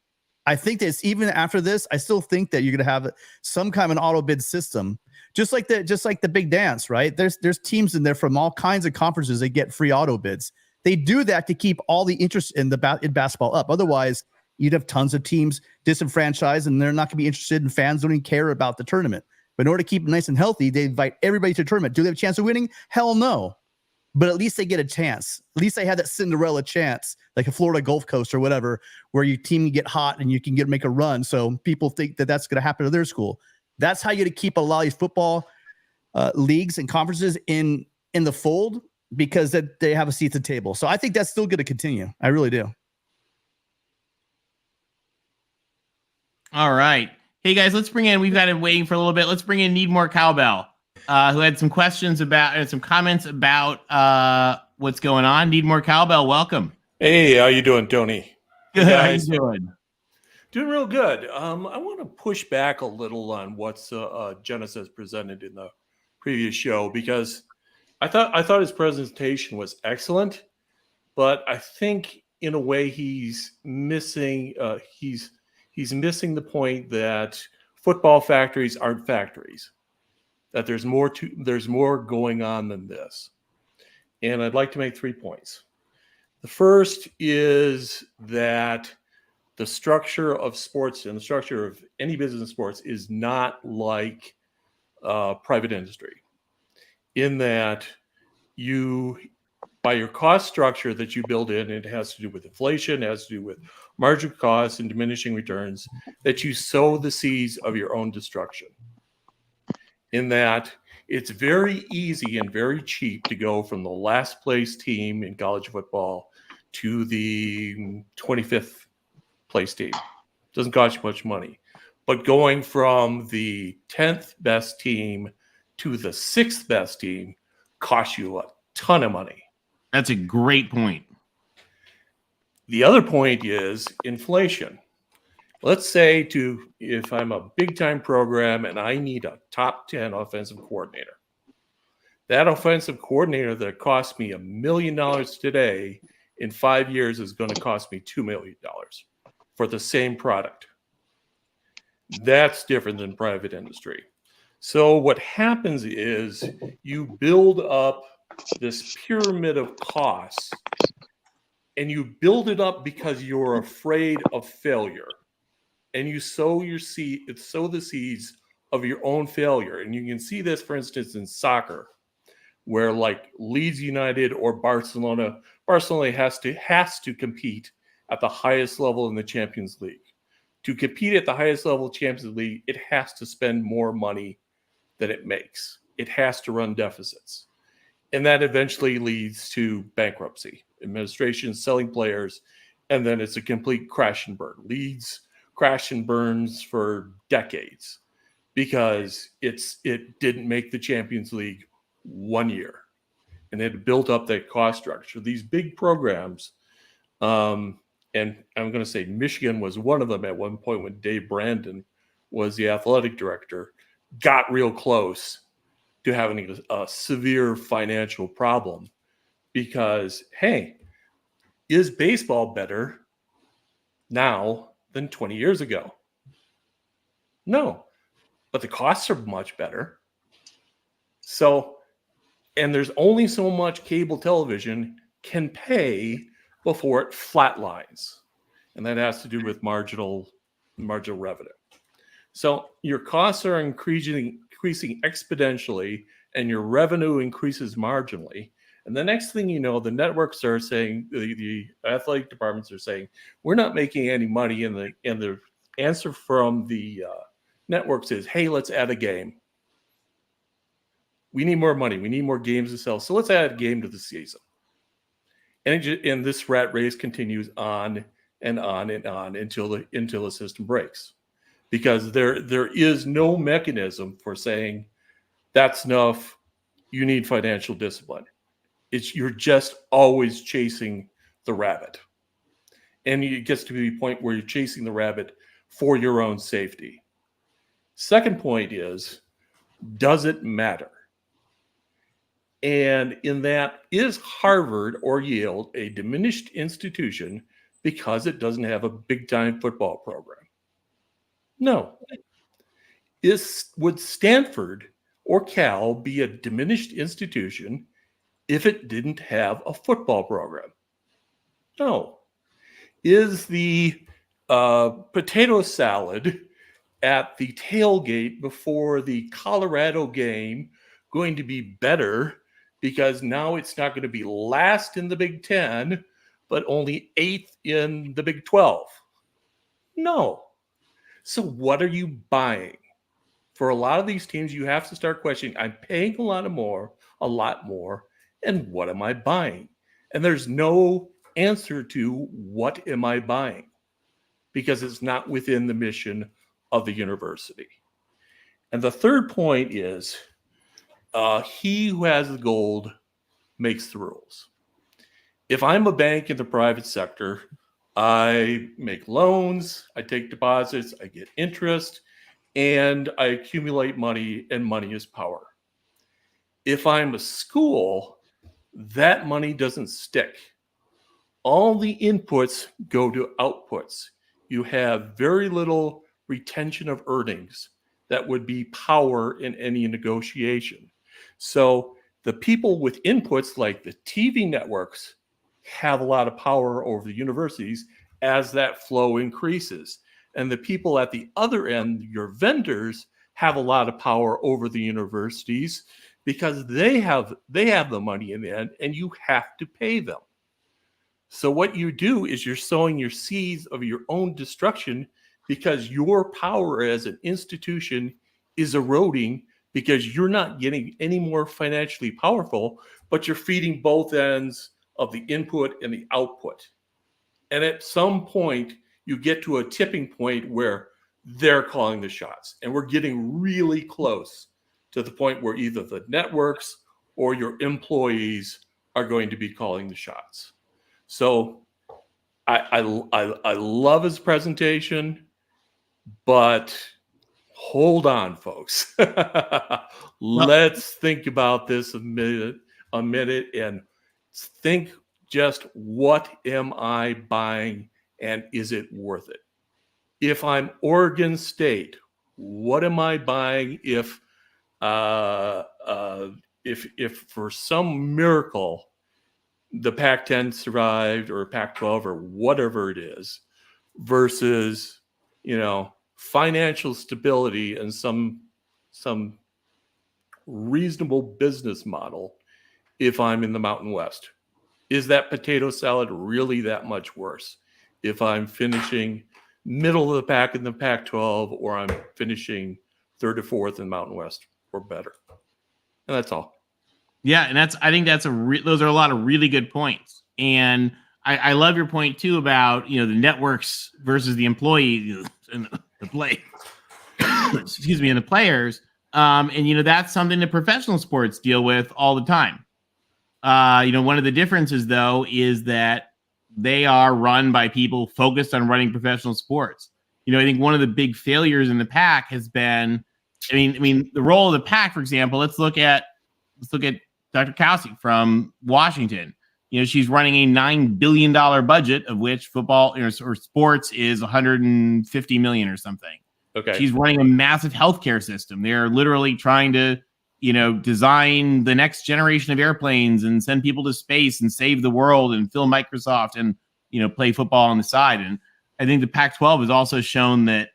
I think that even after this, I still think that you're going to have some kind of an auto bid system, just like the big dance, right? There's teams in there from all kinds of conferences that get free auto bids. They do that to keep all the interest in basketball up. Otherwise, you'd have tons of teams disenfranchised, and they're not going to be interested, and fans don't even care about the tournament. But in order to keep it nice and healthy, they invite everybody to the tournament. Do they have a chance of winning? Hell no. But at least they get a chance. At least they have that Cinderella chance, like a Florida Gulf Coast or whatever, where your team can get hot and you can make a run. So people think that that's going to happen to their school. That's how you keep a lot of these football leagues and conferences in in the fold because they have a seat at the table. So I think that's still going to continue. I really do. All right. Hey guys, let's bring in, we've got him waiting for a little bit. Let's bring in Need More Cowbell, who had some questions about and some comments about what's going on. Need More Cowbell, welcome. Hey, how you doing, Tony? Good. Hey, How you guys. doing? Doing real good. I want to push back a little on what's Genesis presented in the previous show, because I thought his presentation was excellent, but I think in a way he's missing he's missing the point that football factories aren't factories. That there's more going on than this. And I'd like to make 3 points. The first is that the structure of sports and the structure of any business in sports is not like private industry, in that you, by your cost structure that you build in, it has to do with inflation, it has to do with marginal costs and diminishing returns, that you sow the seeds of your own destruction. In that it's very easy and very cheap to go from the last place team in college football to the 25th place team. Doesn't cost you much money. But going from the 10th best team to the 6th best team costs you a ton of money. That's a great point. The other point is inflation. Let's say if I'm a big time program and I need a top 10 offensive coordinator, that offensive coordinator that cost me $1 million today in 5 years is going to cost me $2 million for the same product. That's different than private industry. So what happens is you build up this pyramid of costs, and you build it up because you're afraid of failure. And you sow the seeds of your own failure. And you can see this, for instance, in soccer, where like Leeds United or Barcelona has to compete at the highest level in the Champions League. To compete at the highest level of Champions League, it has to spend more money than it makes. It has to run deficits. And that eventually leads to bankruptcy, administration selling players, and then it's a complete crash and burn. Leeds crash and burns for decades because it didn't make the Champions League 1 year, and it built up that cost structure. These big programs, and I'm going to say Michigan was one of them at one point when Dave Brandon was the athletic director, got real close to having a severe financial problem because, hey, is baseball better now than 20 years ago? No, but the costs are much better. So, and there's only so much cable television can pay before it flatlines. And that has to do with marginal revenue. So your costs are increasing exponentially and your revenue increases marginally. And the next thing you know, the networks are saying, the athletic departments are saying, we're not making any money. And the answer from the networks is, hey, let's add a game. We need more money. We need more games to sell. So let's add a game to the season. And this rat race continues on and on and on until the system breaks. Because there is no mechanism for saying, that's enough, you need financial discipline. You're just always chasing the rabbit. And it gets to be a point where you're chasing the rabbit for your own safety. Second point is, does it matter? And in that, is Harvard or Yale a diminished institution because it doesn't have a big-time football program? No. Would Stanford or Cal be a diminished institution if it didn't have a football program? No. Is the potato salad at the tailgate before the Colorado game going to be better because now it's not going to be last in the Big Ten, but only 8th in the Big 12? No. So what are you buying For a lot of these teams, you have to start questioning, I'm paying a lot more, and what am I buying? And there's no answer to what am I buying, because it's not within the mission of the university. And the third point is he who has the gold makes the rules. If I'm a bank in the private sector, I make loans, I take deposits, I get interest, and I accumulate money, and money is power. If I'm a school, that money doesn't stick. All the inputs go to outputs. You have very little retention of earnings that would be power in any negotiation. So the people with inputs like the TV networks have a lot of power over the universities as that flow increases. And the people at the other end, your vendors, have a lot of power over the universities because they have the money in the end, and you have to pay them. So what you do is you're sowing your seeds of your own destruction, because your power as an institution is eroding because you're not getting any more financially powerful, but you're feeding both ends of the input and the output. And at some point, you get to a tipping point where they're calling the shots. And we're getting really close to the point where either the networks or your employees are going to be calling the shots. So I love his presentation, but hold on, folks. Let's think about this a minute, and think just, what am I buying, and is it worth it? If I'm Oregon State, what am I buying if for some miracle the Pac-10 survived, or Pac-12, or whatever it is, versus, financial stability and some reasonable business model if I'm in the Mountain West? Is that potato salad really that much worse if I'm finishing middle of the pack in the Pac-12, or I'm finishing third or fourth in Mountain West, or better? And that's all. Yeah, and I think those are a lot of really good points. And I love your point too about, the networks versus the employees and the play. Excuse me, and the players. And that's something that professional sports deal with all the time. One of the differences though is that they are run by people focused on running professional sports. I think one of the big failures in the PAC has been, the role of the PAC, for example. Let's look at Dr. Kelsey from Washington. She's running a $9 billion budget, of which football or sports is $150 million or something. Okay. She's running a massive healthcare system. They're literally trying to, design the next generation of airplanes and send people to space and save the world and fill Microsoft and, play football on the side. And I think the Pac-12 has also shown that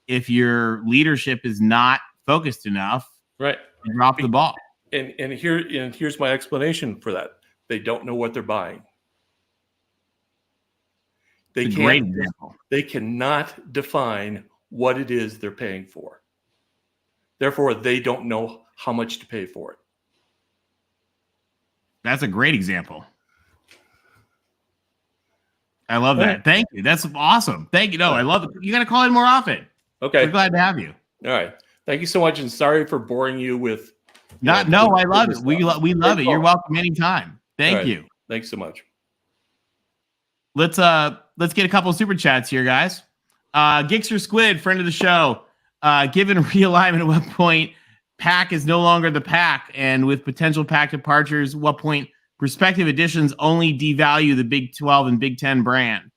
if your leadership is not focused enough, right, you drop the ball. And here's my explanation for that. They don't know what they're buying. Great example. They cannot define what it is they're paying for. Therefore, they don't know how much to pay for it. That's a great example. I love that. Thank you. That's awesome. Thank you. No, I love it. You got to call in more often. Okay. We're glad to have you. All right. Thank you so much. And sorry for boring you with. No, I love it. We love it. You're welcome anytime. Thank you. Thanks so much. Let's get a couple of super chats here, guys. Gixer Squid, friend of the show. Given realignment, at what point PAC is no longer the PAC, and with potential PAC departures, what point prospective additions only devalue the Big 12 and Big 10 brand?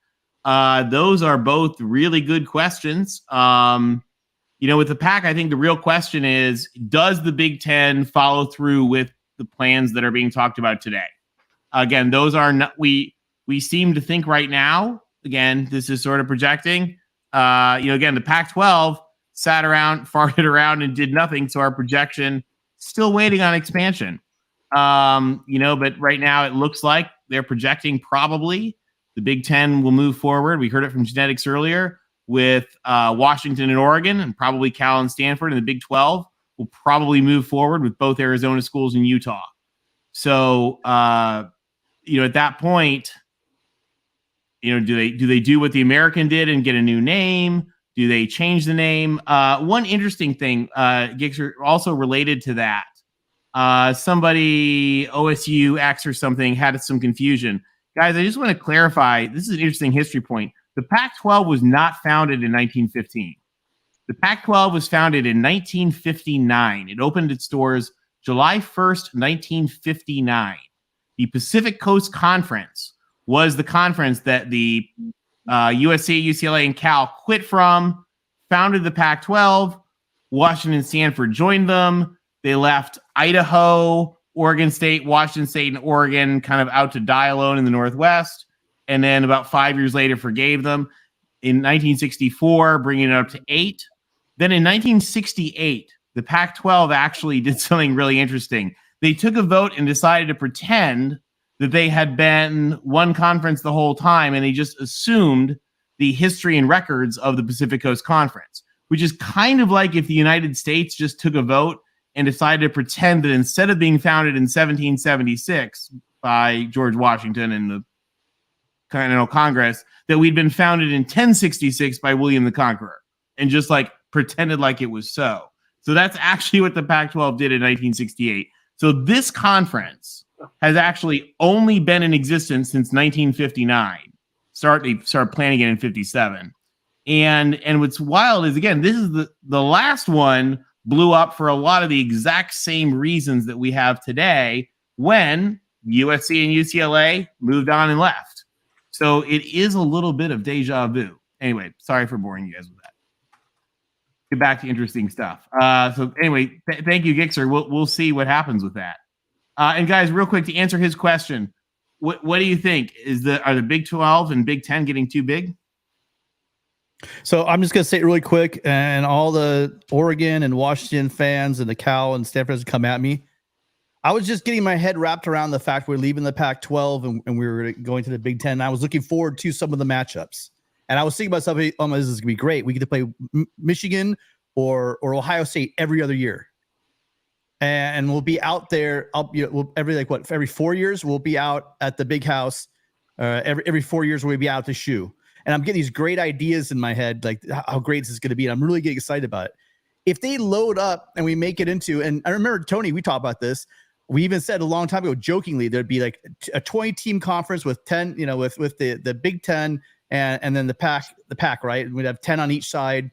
Those are both really good questions. With the PAC, I think the real question is, does the Big 10 follow through with the plans that are being talked about today? Again, those are not, we seem to think right now, again, this is sort of projecting, again, the Pac-12 sat around, farted around, and did nothing. So our projection, still waiting on expansion. But right now it looks like they're projecting probably the Big 10 will move forward. We heard it from Genetics earlier. with Washington and Oregon, and probably Cal and Stanford in the Big 12 will probably move forward with both Arizona schools and Utah. So, at that point, do they do what the American did and get a new name? Do they change the name? One interesting thing, Gixer, also related to that. Somebody, OSU X or something, had some confusion. Guys, I just want to clarify. This is an interesting history point. The Pac-12 was not founded in 1915. The Pac-12 was founded in 1959. It opened its doors July 1st, 1959. The Pacific Coast Conference was the conference that the USC, UCLA, and Cal quit from, founded the Pac-12. Washington and Stanford joined them. They left Idaho, Oregon State, Washington State, and Oregon kind of out to die alone in the Northwest. And then about 5 years later, forgave them. In 1964, bringing it up to 8. Then in 1968, the Pac-12 actually did something really interesting. They took a vote and decided to pretend that they had been one conference the whole time, and they just assumed the history and records of the Pacific Coast Conference, which is kind of like if the United States just took a vote and decided to pretend that instead of being founded in 1776 by George Washington and the Continental Congress, that we'd been founded in 1066 by William the Conqueror, and just like pretended like it was so. So that's actually what the Pac-12 did in 1968. So this conference has actually only been in existence since 1959. They started planning it in 57. And what's wild is, again, this is the last one blew up for a lot of the exact same reasons that we have today when USC and UCLA moved on and left. So it is a little bit of deja vu. Anyway, sorry for boring you guys with that. Get back to interesting stuff. So anyway, thank you, Gixer. We'll see what happens with that. And guys, real quick, to answer his question, what do you think? Are the Big 12 and Big 10 getting too big? So I'm just going to say it really quick, and all the Oregon and Washington fans and the Cal and Stanford come at me. I was just getting my head wrapped around the fact we're leaving the Pac-12 and we were going to the Big 10. I was looking forward to some of the matchups. And I was thinking about something, this is going to be great. We get to play Michigan or Ohio State every other year. And we'll be out there every 4 years, we'll be out at the big house. Every 4 years, we'll be out at the shoe. And I'm getting these great ideas in my head, like how great this is going to be. And I'm really getting excited about it. If they load up and we make it into, and I remember, Tony, we talked about this. We even said a long time ago, jokingly, there'd be like a 20-team conference with 10, with the Big 10 and then the pack, right? We'd have 10 on each side.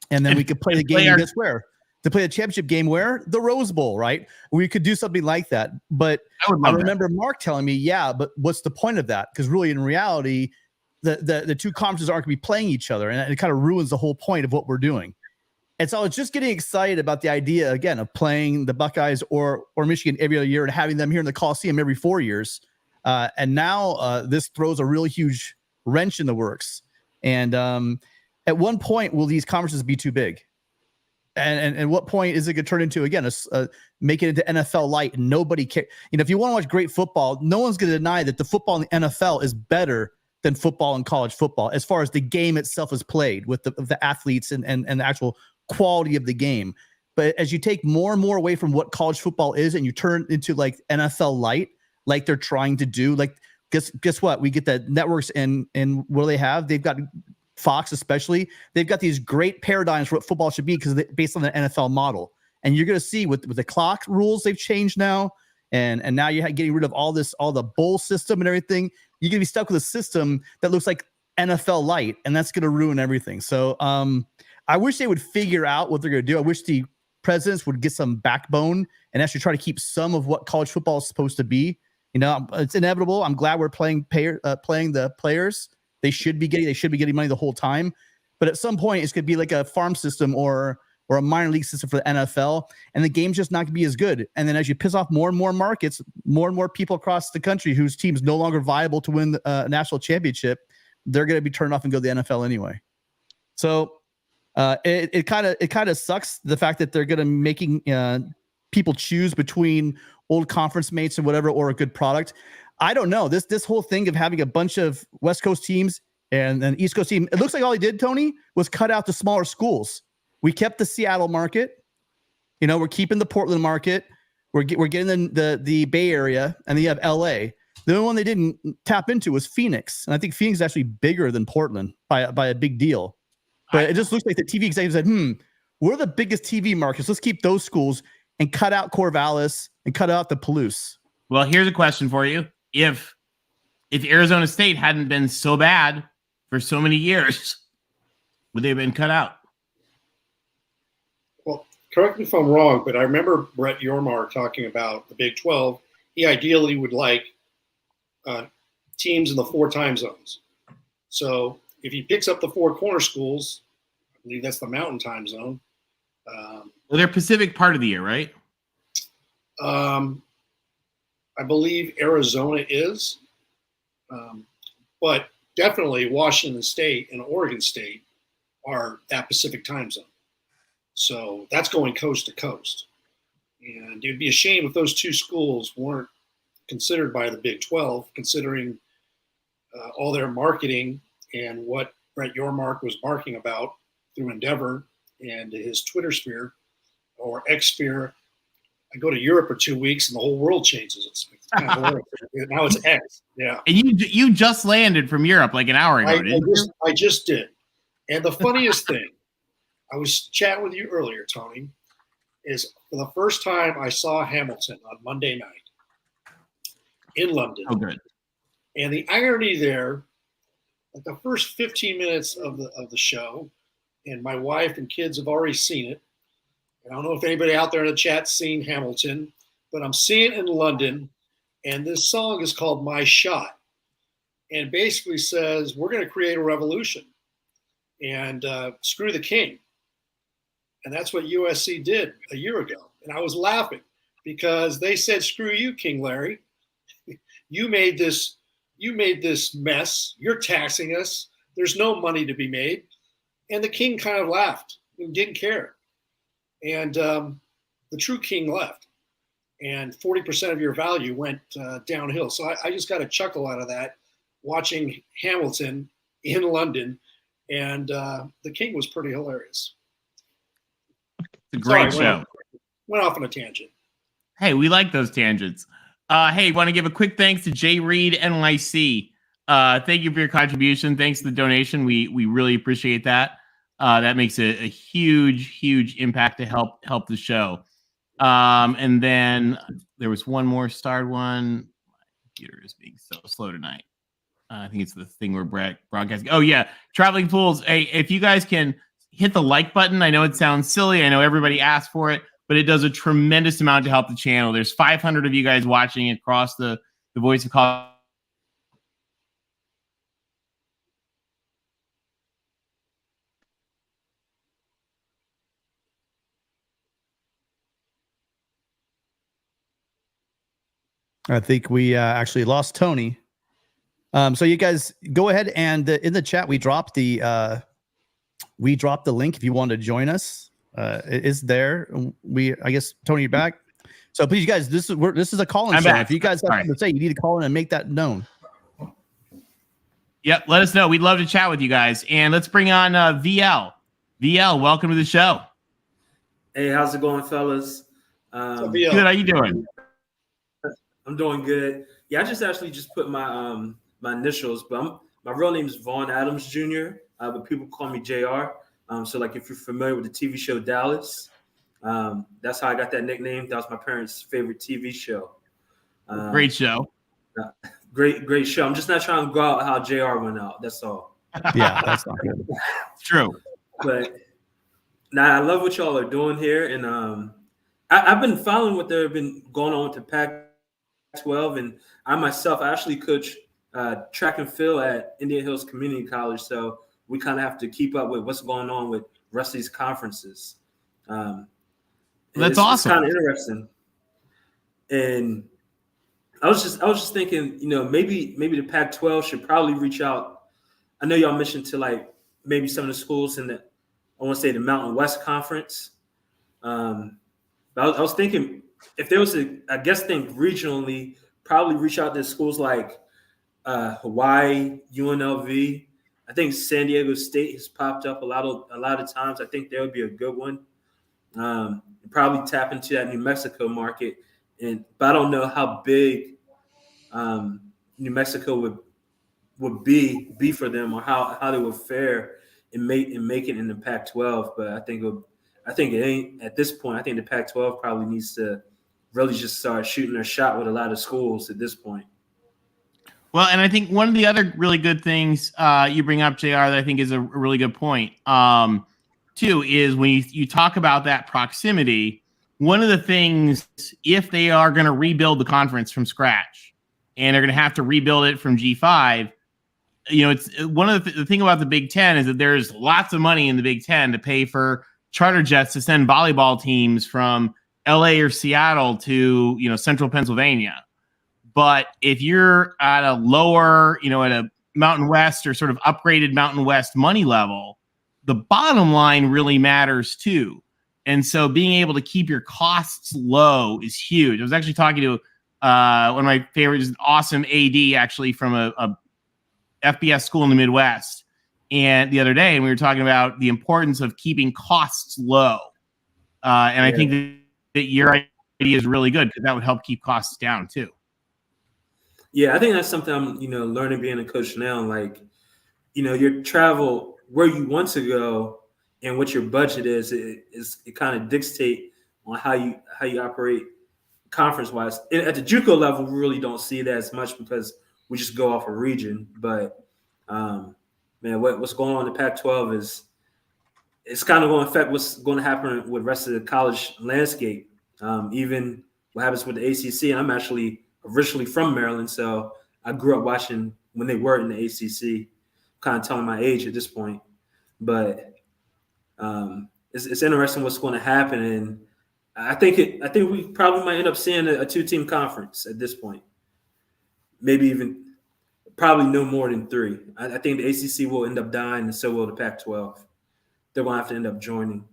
And then we could play the game this where? To play the championship game where? The Rose Bowl, right? We could do something like that. But I remember Mark telling me, yeah, but what's the point of that? Because really, in reality, the two conferences aren't going to be playing each other. And it kind of ruins the whole point of what we're doing. And so I was just getting excited about the idea, again, of playing the Buckeyes or Michigan every other year and having them here in the Coliseum every 4 years. And now this throws a really huge wrench in the works. And at one point, will these conferences be too big? And at what point is it going to turn into, again, make it into NFL light and nobody cares? If you want to watch great football, no one's going to deny that the football in the NFL is better than football and college football as far as the game itself is played with the athletes and the actual quality of the game. But as you take more and more away from what college football is and you turn into like NFL light, like they're trying to do, like guess what? We get the networks and what do they have? They've got Fox, especially. They've got these great paradigms for what football should be because based on the NFL model. And you're going to see with the clock rules they've changed now, and now you're getting rid of all the bowl system and everything. You're going to be stuck with a system that looks like NFL light, and that's going to ruin everything. So I wish they would figure out what they're going to do. I wish the presidents would get some backbone and actually try to keep some of what college football is supposed to be. It's inevitable. I'm glad we're playing the players. They should be getting money the whole time. But at some point, it's going to be like a farm system or a minor league system for the NFL, and the game's just not going to be as good. And then as you piss off more and more markets, more and more people across the country whose team's no longer viable to win the national championship, they're going to be turned off and go to the NFL anyway. So it kind of sucks the fact that they're going to making people choose between old conference mates and whatever or a good product. I don't know. This whole thing of having a bunch of West Coast teams And then East Coast team, it looks like all he did, Tony, was cut out the smaller schools. We kept the Seattle market. You know, we're keeping the Portland market. We're getting the Bay Area, and then you have LA. The only one they didn't tap into was Phoenix. And I think Phoenix is actually bigger than Portland by a big deal. But it just looks like the TV executives said, we're the biggest TV markets. Let's keep those schools and cut out Corvallis and cut out the Palouse. Well, here's a question for you. If Arizona State hadn't been so bad for so many years, would they have been cut out? Well, correct me if I'm wrong, but I remember Brett Yormar talking about the Big 12. He ideally would like teams in the 4 time zones. So if he picks up the 4 corner schools, I believe that's the Mountain Time Zone. Well, they're Pacific part of the year, right? I believe Arizona is, but definitely Washington State and Oregon State are that Pacific time zone. So that's going coast to coast. And it would be a shame if those 2 schools weren't considered by the Big 12, considering all their marketing and what Brett Yormark was barking about through Endeavor and his Twitter sphere or X sphere. I go to Europe for 2 weeks and the whole world changes. It's kind of hilarious. Now it's X. Yeah. And you just landed from Europe like an hour ago, didn't you? I just did. And the funniest thing, I was chatting with you earlier, Tony, is for the first time I saw Hamilton on Monday night in London. Oh, good. And the irony there, like the first 15 minutes of the show, and my wife and kids have already seen it. And I don't know if anybody out there in the chat's seen Hamilton, but I'm seeing it in London. And this song is called My Shot. And basically says, we're going to create a revolution and screw the king. And that's what USC did a year ago. And I was laughing because they said, screw you, King Larry. You made this mess. You're taxing us. There's no money to be made. And the king kind of laughed and didn't care. And the true king left. And 40% of your value went downhill. So I just got a chuckle out of that, watching Hamilton in London. And the king was pretty hilarious. It's a great show. Went off on a tangent. Hey, we like those tangents. Hey, want to give a quick thanks to Jay Reed NYC. Thank you for your contribution. Thanks for the donation. We really appreciate that. That makes a huge impact to help the show. And then there was one more starred one. My computer is being so slow tonight. I think it's the thing where broadcasting. Oh yeah, Traveling Fools. Hey, if you guys can hit the like button. I know it sounds silly. I know everybody asked for it, but it does a tremendous amount to help the channel. There's 500 of you guys watching across the Voice of Colorado. I think we actually lost Tony. So you guys go ahead and in the chat we dropped the link if you want to join us. It is there. I guess Tony, you're back. So please, you guys, this is a call-in show. Back. If you guys have something to say, you need to call in and make that known. Yep, let us know. We'd love to chat with you guys. And let's bring on VL. VL, welcome to the show. Hey, how's it going, fellas? Good. How you doing? I'm doing good. Yeah, I just put my my initials, but my real name is Vaughn Adams Jr. But people call me JR. So like if you're familiar with the TV show Dallas, that's how I got that nickname. That was my parents' favorite TV show. Great show. Great show. I'm just not trying to go out how JR went out. That's all. Yeah, that's not good. It's true. But now I love what y'all are doing here, and I've been following what they've been going on with the Pac-12, and I myself actually coach track and field at Indian Hills Community College, so we kind of have to keep up with what's going on with the rest of these conferences. That's awesome. It's kind of interesting. And I was just thinking, maybe the Pac-12 should probably reach out. I know y'all mentioned to like maybe some of the schools in the the Mountain West Conference. But I was thinking if there was regionally, probably reach out to schools like Hawaii, UNLV. I think San Diego State has popped up a lot of times. I think that would be a good one. Probably tap into that New Mexico market, but I don't know how big New Mexico would be for them, or how they would fare in making in the Pac-12. But I think it ain't at this point. I think the Pac-12 probably needs to really just start shooting their shot with a lot of schools at this point. Well, and I think one of the other really good things you bring up, JR, that I think is a really good point, too, is when you talk about that proximity, one of the things, if they are going to rebuild the conference from scratch and they're going to have to rebuild it from G5, it's one of the thing about the Big Ten is that there's lots of money in the Big Ten to pay for charter jets to send volleyball teams from LA or Seattle to, central Pennsylvania. But if you're at a lower, at a Mountain West or sort of upgraded Mountain West money level, the bottom line really matters too. And so being able to keep your costs low is huge. I was actually talking to one of my favorites, an awesome AD actually from a FBS school in the Midwest, and the other day, and we were talking about the importance of keeping costs low. And I think that your idea is really good because that would help keep costs down too. Yeah, I think that's something I'm, learning being a coach now. Like, your travel where you want to go and what your budget is, it kind of dictate on how you operate conference wise. At the JUCO level, we really don't see that as much because we just go off a region. But man, what's going on in the Pac-12 is it's kind of going to affect what's going to happen with the rest of the college landscape. Even what happens with the ACC, and I'm actually originally from Maryland, so I grew up watching when they were in the ACC. Kind of telling my age at this point, but it's interesting what's going to happen, and I think we probably might end up seeing a 2-team conference at this point. Maybe even probably no more than 3. I think the ACC will end up dying, and so will the Pac-12. They're going to have to end up joining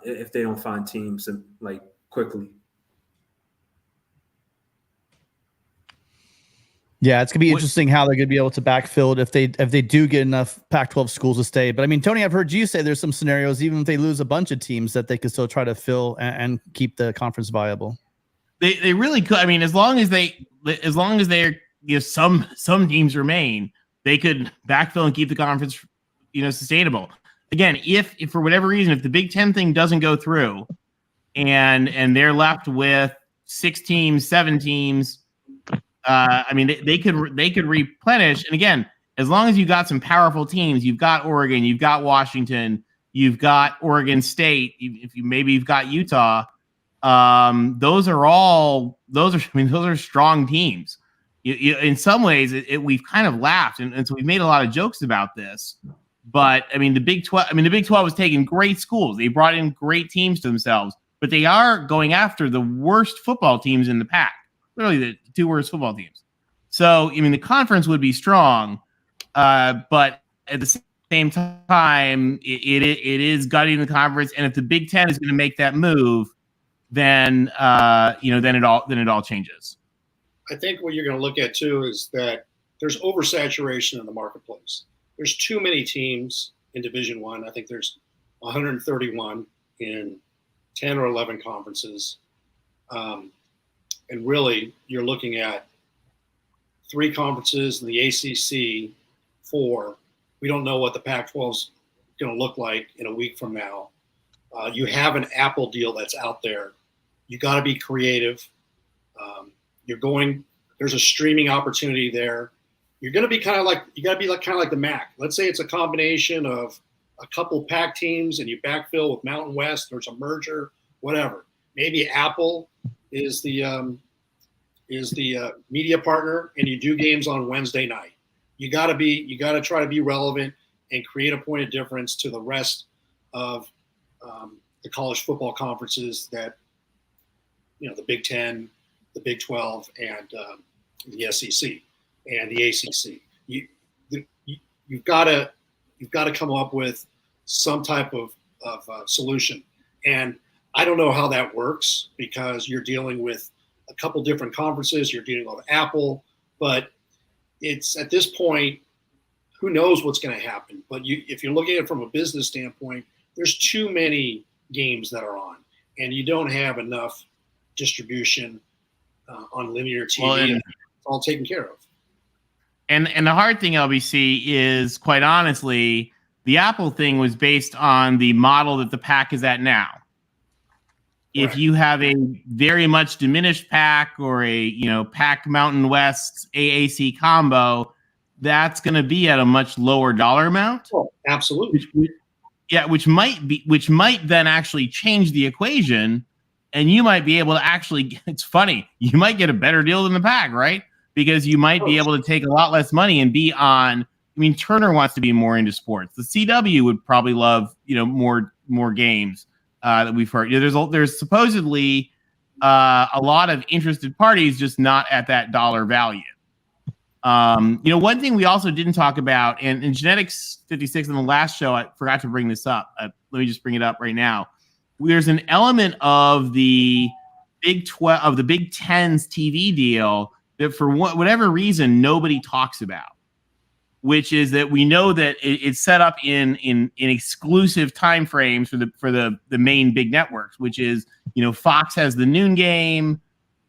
if they don't find teams like quickly. Yeah, it's gonna be interesting how they're gonna be able to backfill it if they do get enough Pac-12 schools to stay. But I mean, Tony, I've heard you say there's some scenarios, even if they lose a bunch of teams, that they could still try to fill and keep the conference viable. They really could. I mean, as long as they're some teams remain, they could backfill and keep the conference sustainable. Again, if for whatever reason, if the Big Ten thing doesn't go through, and they're left with 6 teams, 7 teams. I mean, they could replenish. And again, as long as you've got some powerful teams, you've got Oregon, you've got Washington, you've got Oregon State, you've got Utah. Those are strong teams. In some ways, we've kind of laughed, and so we've made a lot of jokes about this. But I mean, the Big 12 was taking great schools. They brought in great teams to themselves, but they are going after the worst football teams in the pack. Literally the 2 worst football teams. So, I mean, the conference would be strong, but at the same time, it is gutting the conference. And if the Big Ten is going to make that move, then it all changes. I think what you're going to look at too is that there's oversaturation in the marketplace. There's too many teams in Division I. I think there's 131 in 10 or 11 conferences. And really, you're looking at 3 conferences in the ACC, 4. We don't know what the Pac-12 is going to look like in a week from now. You have an Apple deal that's out there. You got to be creative. There's a streaming opportunity there. You're going to be kind of like the MAC. Let's say it's a combination of a couple Pac teams and you backfill with Mountain West. There's a merger, whatever. Maybe Apple is the media partner, and you do games on Wednesday night. You got to try to be relevant and create a point of difference to the rest of the college football conferences that the Big Ten, the Big 12, and the SEC and the ACC. You've got to come up with some type of solution, and I don't know how that works because you're dealing with a couple different conferences. You're dealing with Apple, but it's at this point, who knows what's going to happen? But if you're looking at it from a business standpoint, there's too many games that are on, and you don't have enough distribution on linear TV. Well, it's all taken care of. And the hard thing, LBC, is quite honestly, the Apple thing was based on the model that the Pac is at now. If you have a very much diminished Pac or a Pac Mountain West AAC combo, that's going to be at a much lower dollar amount. Oh, absolutely. Which might then actually change the equation, and you might be able to actually. It's funny, you might get a better deal than the Pac, right? Because you might be able to take a lot less money and be on. I mean, Turner wants to be more into sports. The CW would probably love more games. That we've heard. There's supposedly a lot of interested parties, just not at that dollar value. One thing we also didn't talk about, and in Genetics 56 in the last show, I forgot to bring this up. Let me just bring it up right now. There's an element of the Big 12 of the Big 10's TV deal that for whatever reason nobody talks about, which is that we know that it's set up in exclusive time frames for the main big networks, which is Fox has the noon game,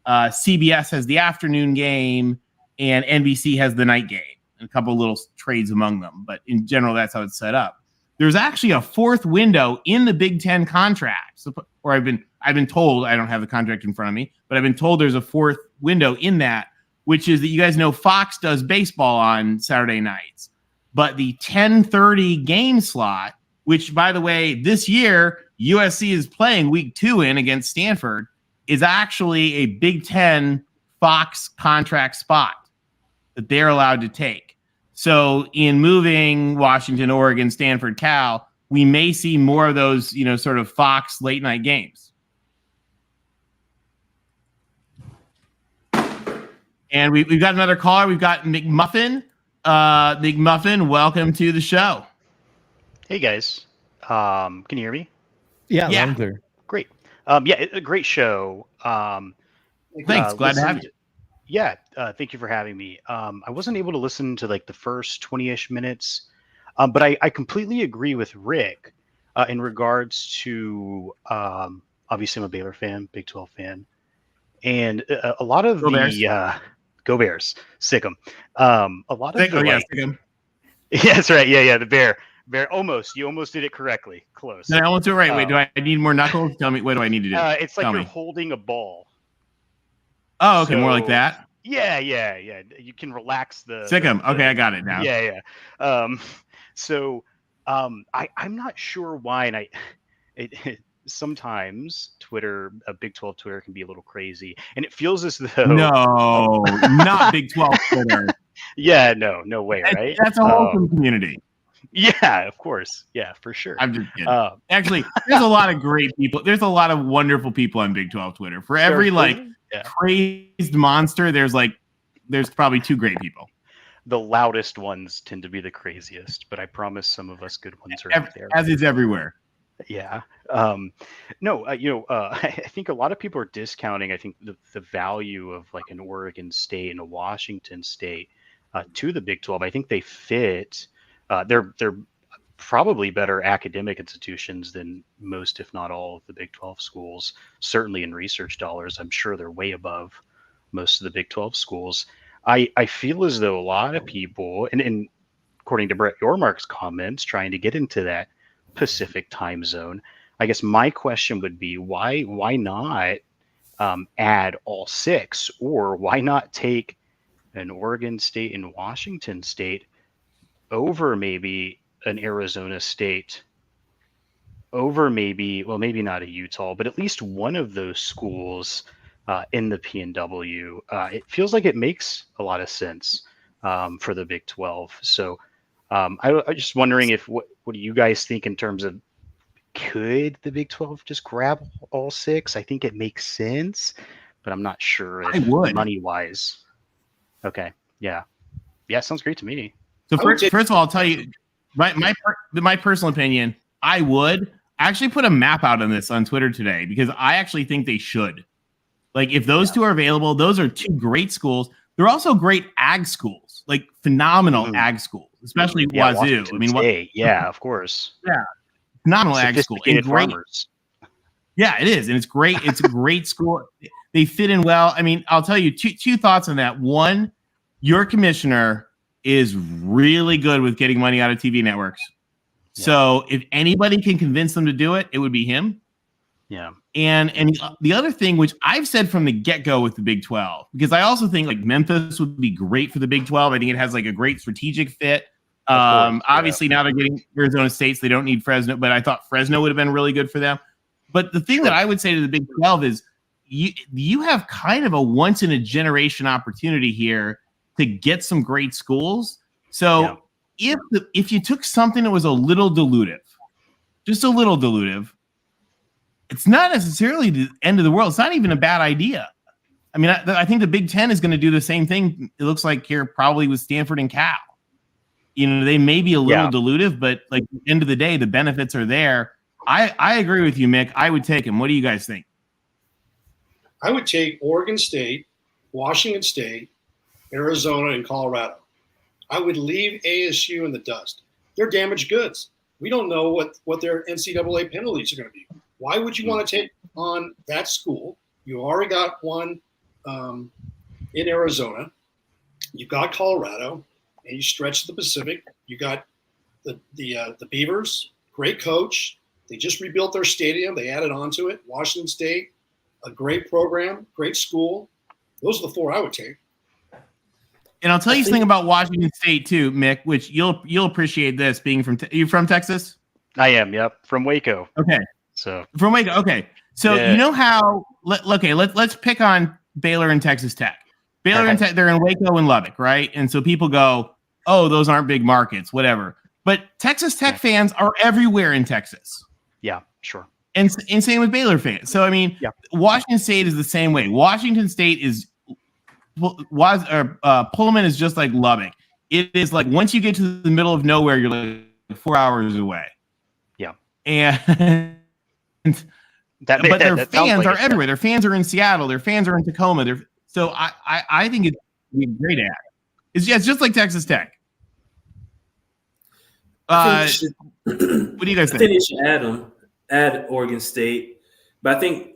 CBS has the afternoon game, and NBC has the night game, and a couple of little trades among them. But in general, that's how it's set up. There's actually a fourth window in the Big Ten contract, or I've been told, I don't have the contract in front of me, but I've been told there's a fourth window in that, which is that you guys know Fox does baseball on Saturday nights, but the 10:30 game slot, which by the way, this year USC is playing week 2 in against Stanford, is actually a Big Ten Fox contract spot that they're allowed to take. So in moving Washington, Oregon, Stanford, Cal, we may see more of those, sort of Fox late night games. And we've got another caller. We've got McMuffin. McMuffin, welcome to the show. Hey, guys. Can you hear me? Yeah. Loud and clear. Great. A great show. Thanks. Glad to have you. Yeah. Thank you for having me. I wasn't able to listen to the first 20-ish minutes, but I completely agree with Rick in regards to, obviously I'm a Baylor fan, Big 12 fan, and a lot of Go Bears. Sick 'em. A lot of sick 'em. Yeah, that's right. Yeah, the Bear. Almost. You almost did it correctly. Close. No, I won't do it right. Wait, do I need more knuckles? Tell me, what do I need to do? It's like Tell you're me. holding a ball. Oh, okay, more like that. Yeah. You can relax the Sick 'em. Okay, I got it now. Yeah. I'm not sure why, and sometimes Twitter, Big 12 Twitter can be a little crazy, and it feels as though no, not Big 12 Twitter. Yeah, no way, right? That's a wholesome community. Yeah, of course. Yeah, for sure. I'm just kidding. Actually, there's a lot of great people. There's a lot of wonderful people on Big 12 Twitter. For every crazed monster, there's probably 2 great people. The loudest ones tend to be the craziest, but I promise some of us good ones are out there. As is everywhere. Yeah. I think a lot of people are discounting, I think, the value of like an Oregon State and a Washington State to the Big 12. I think they fit. They're probably better academic institutions than most, if not all, of the Big 12 schools. Certainly in research dollars, I'm sure they're way above most of the Big 12 schools. I feel as though a lot of people, and according to Brett Yormark's comments, trying to get into that Pacific time zone. I guess my question would be why not add all 6, or why not take an Oregon State and Washington State over maybe an Arizona State, over maybe not a Utah, but at least one of those schools in the PNW. It feels like it makes a lot of sense for the Big 12. So I'm just wondering what do you guys think in terms of, could the Big 12 just grab all 6? I think it makes sense, but I'm not sure if money wise. Okay. Yeah. Sounds great to me. So first of all, I'll tell you my personal opinion. I would actually put a map out on this on Twitter today, because I actually think they should. Like, if those 2 are available, those are 2 great schools. They're also great ag schools, like phenomenal ag schools. especially Yeah, Wazoo. Washington I mean, State. Yeah, of course. phenomenal ag school and Sophisticated great. farmers. Yeah, it is, and it's great. It's a great school. They fit in well. I mean, I'll tell you two thoughts on that. One, your commissioner is really good with getting money out of TV networks. Yeah. So if anybody can convince them to do it, it would be him. Yeah. And the other thing, which I've said from the get-go with the Big 12, because I also think like Memphis would be great for the Big 12. I think it has like a great strategic fit. Obviously now they're getting Arizona State, so they don't need Fresno, but I thought Fresno would have been really good for them. But the thing that I would say to the Big 12 is you have kind of a once in a generation opportunity here to get some great schools. So if you took something that was a little dilutive, just a little dilutive, it's not necessarily the end of the world. It's not even a bad idea. I mean, I think the Big Ten is going to do the same thing. It looks like here probably with Stanford and Cal. You know, they may be a little dilutive, but like at the end of the day, the benefits are there. I agree with you, Mick. I would take him. What do you guys think? I would take Oregon State, Washington State, Arizona, and Colorado. I would leave ASU in the dust. They're damaged goods. We don't know what their NCAA penalties are going to be. Why would you want to take on that school? You already got one in Arizona. You've got Colorado, and you stretch the Pacific. You got the Beavers, great coach. They just rebuilt their stadium. They added on to it. Washington State, a great program, great school. Those are the four I would take. And I'll tell you something about Washington State too, Mick, which you'll appreciate this being from you from Texas? I am, yep, from Waco. Okay. So from Waco. Okay. So you know how let's pick on Baylor and Texas Tech. Baylor and Tech, they're in Waco and Lubbock, right? And so people go, "Oh, those aren't big markets, whatever." But Texas Tech fans are everywhere in Texas. Yeah, sure. And same with Baylor fans. So I mean, Washington State is the same way. Washington State is Pullman is just like Lubbock. It is like once you get to the middle of nowhere, you're like 4 hours away. Yeah, and but their fans are everywhere. Their fans are in Seattle. Their fans are in Tacoma. So I think it's a great ad. It's just like Texas Tech. What do you guys think? I think they should add Oregon State, but I think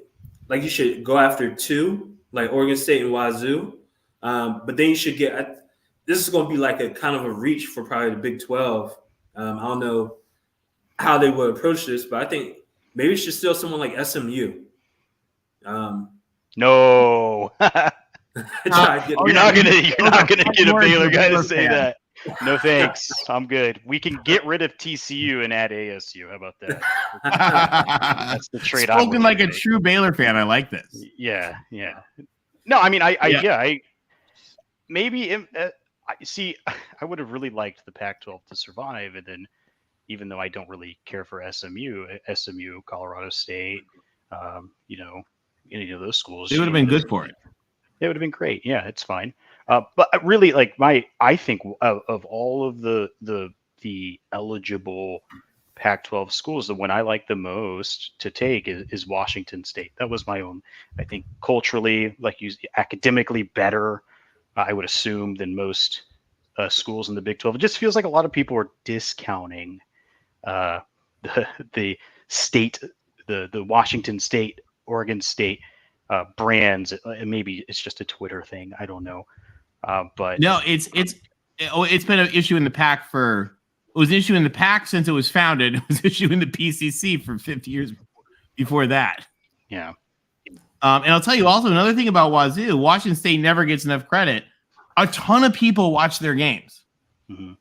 like you should go after two, like Oregon State and Wazoo. But then you should get. This is going to be like a kind of a reach for probably the Big 12. I don't know how they would approach this, but I think maybe it should still someone like SMU. No, you're not gonna get a Baylor guy to say that. No thanks, I'm good. We can get rid of TCU and add ASU. How about that? That's the trade. Spoken like a true Baylor fan. I like this. Yeah. No, I mean, I maybe. See, I would have really liked the Pac-12 to survive, and then even though I don't really care for SMU, Colorado State, any of those schools, they would have been good for it. It would have been great. Yeah, it's fine. But really, like I think of all of the eligible Pac-12 schools, the one I like the most to take is Washington State. That was my own. I think culturally, academically better, I would assume, than most schools in the Big 12. It just feels like a lot of people are discounting the state, the Washington State, Oregon State brands. Maybe it's just a Twitter thing. I don't know. But no, it's been an issue in the Pac it was an issue in the Pac since it was founded. It was an issue in the PCC for 50 years before that. Yeah. And I'll tell you also another thing about Wazoo. Washington State never gets enough credit. A ton of people watch their games. Mm-hmm.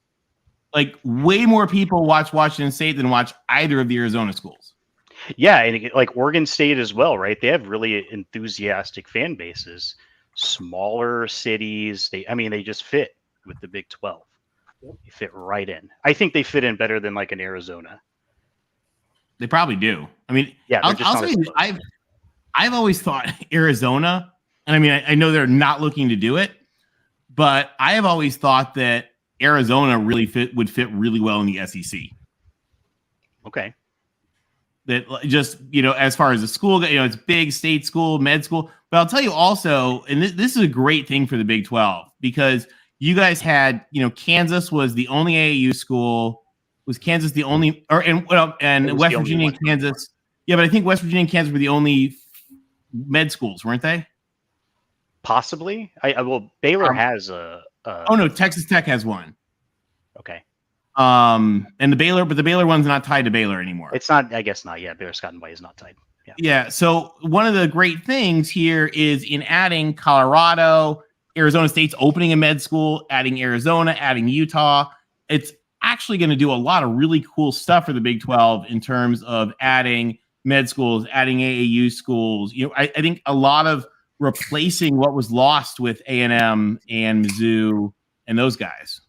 Like way more people watch Washington State than watch either of the Arizona schools. Yeah, and like Oregon State as well, right? They have really enthusiastic fan bases. Smaller cities, they just fit with the Big 12. They fit right in. I think they fit in better than like an Arizona. They probably do. I mean, yeah, I'll tell you, I've always thought Arizona, and I mean, I know they're not looking to do it, but I have always thought that Arizona would fit really well in the SEC. Okay. That just, as far as the school, it's big state school, med school. But I'll tell you also, and this is a great thing for the Big 12 because you guys had, Kansas was the only AAU school. Was Kansas the only, and West Virginia and Kansas? Yeah, but I think West Virginia and Kansas were the only med schools, weren't they? Possibly. Well, Baylor has a. Oh no, Texas Tech has one. Okay. And the Baylor one's not tied to Baylor anymore. It's not. I guess not. Yeah, Baylor Scott and White is not tied. Yeah. Yeah. So one of the great things here is in adding Colorado, Arizona State's opening a med school, adding Arizona, adding Utah. It's actually going to do a lot of really cool stuff for the Big 12 in terms of adding med schools, adding AAU schools. I think a lot of replacing what was lost with A&M and Mizzou and those guys.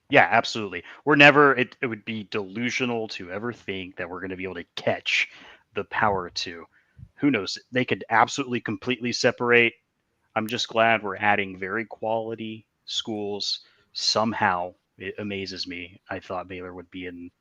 Yeah, absolutely. We're never, it would be delusional to ever think that we're going to be able to catch the Power 2. Who knows? They could absolutely completely separate. I'm just glad we're adding very quality schools. Somehow it amazes me. I thought Baylor would be in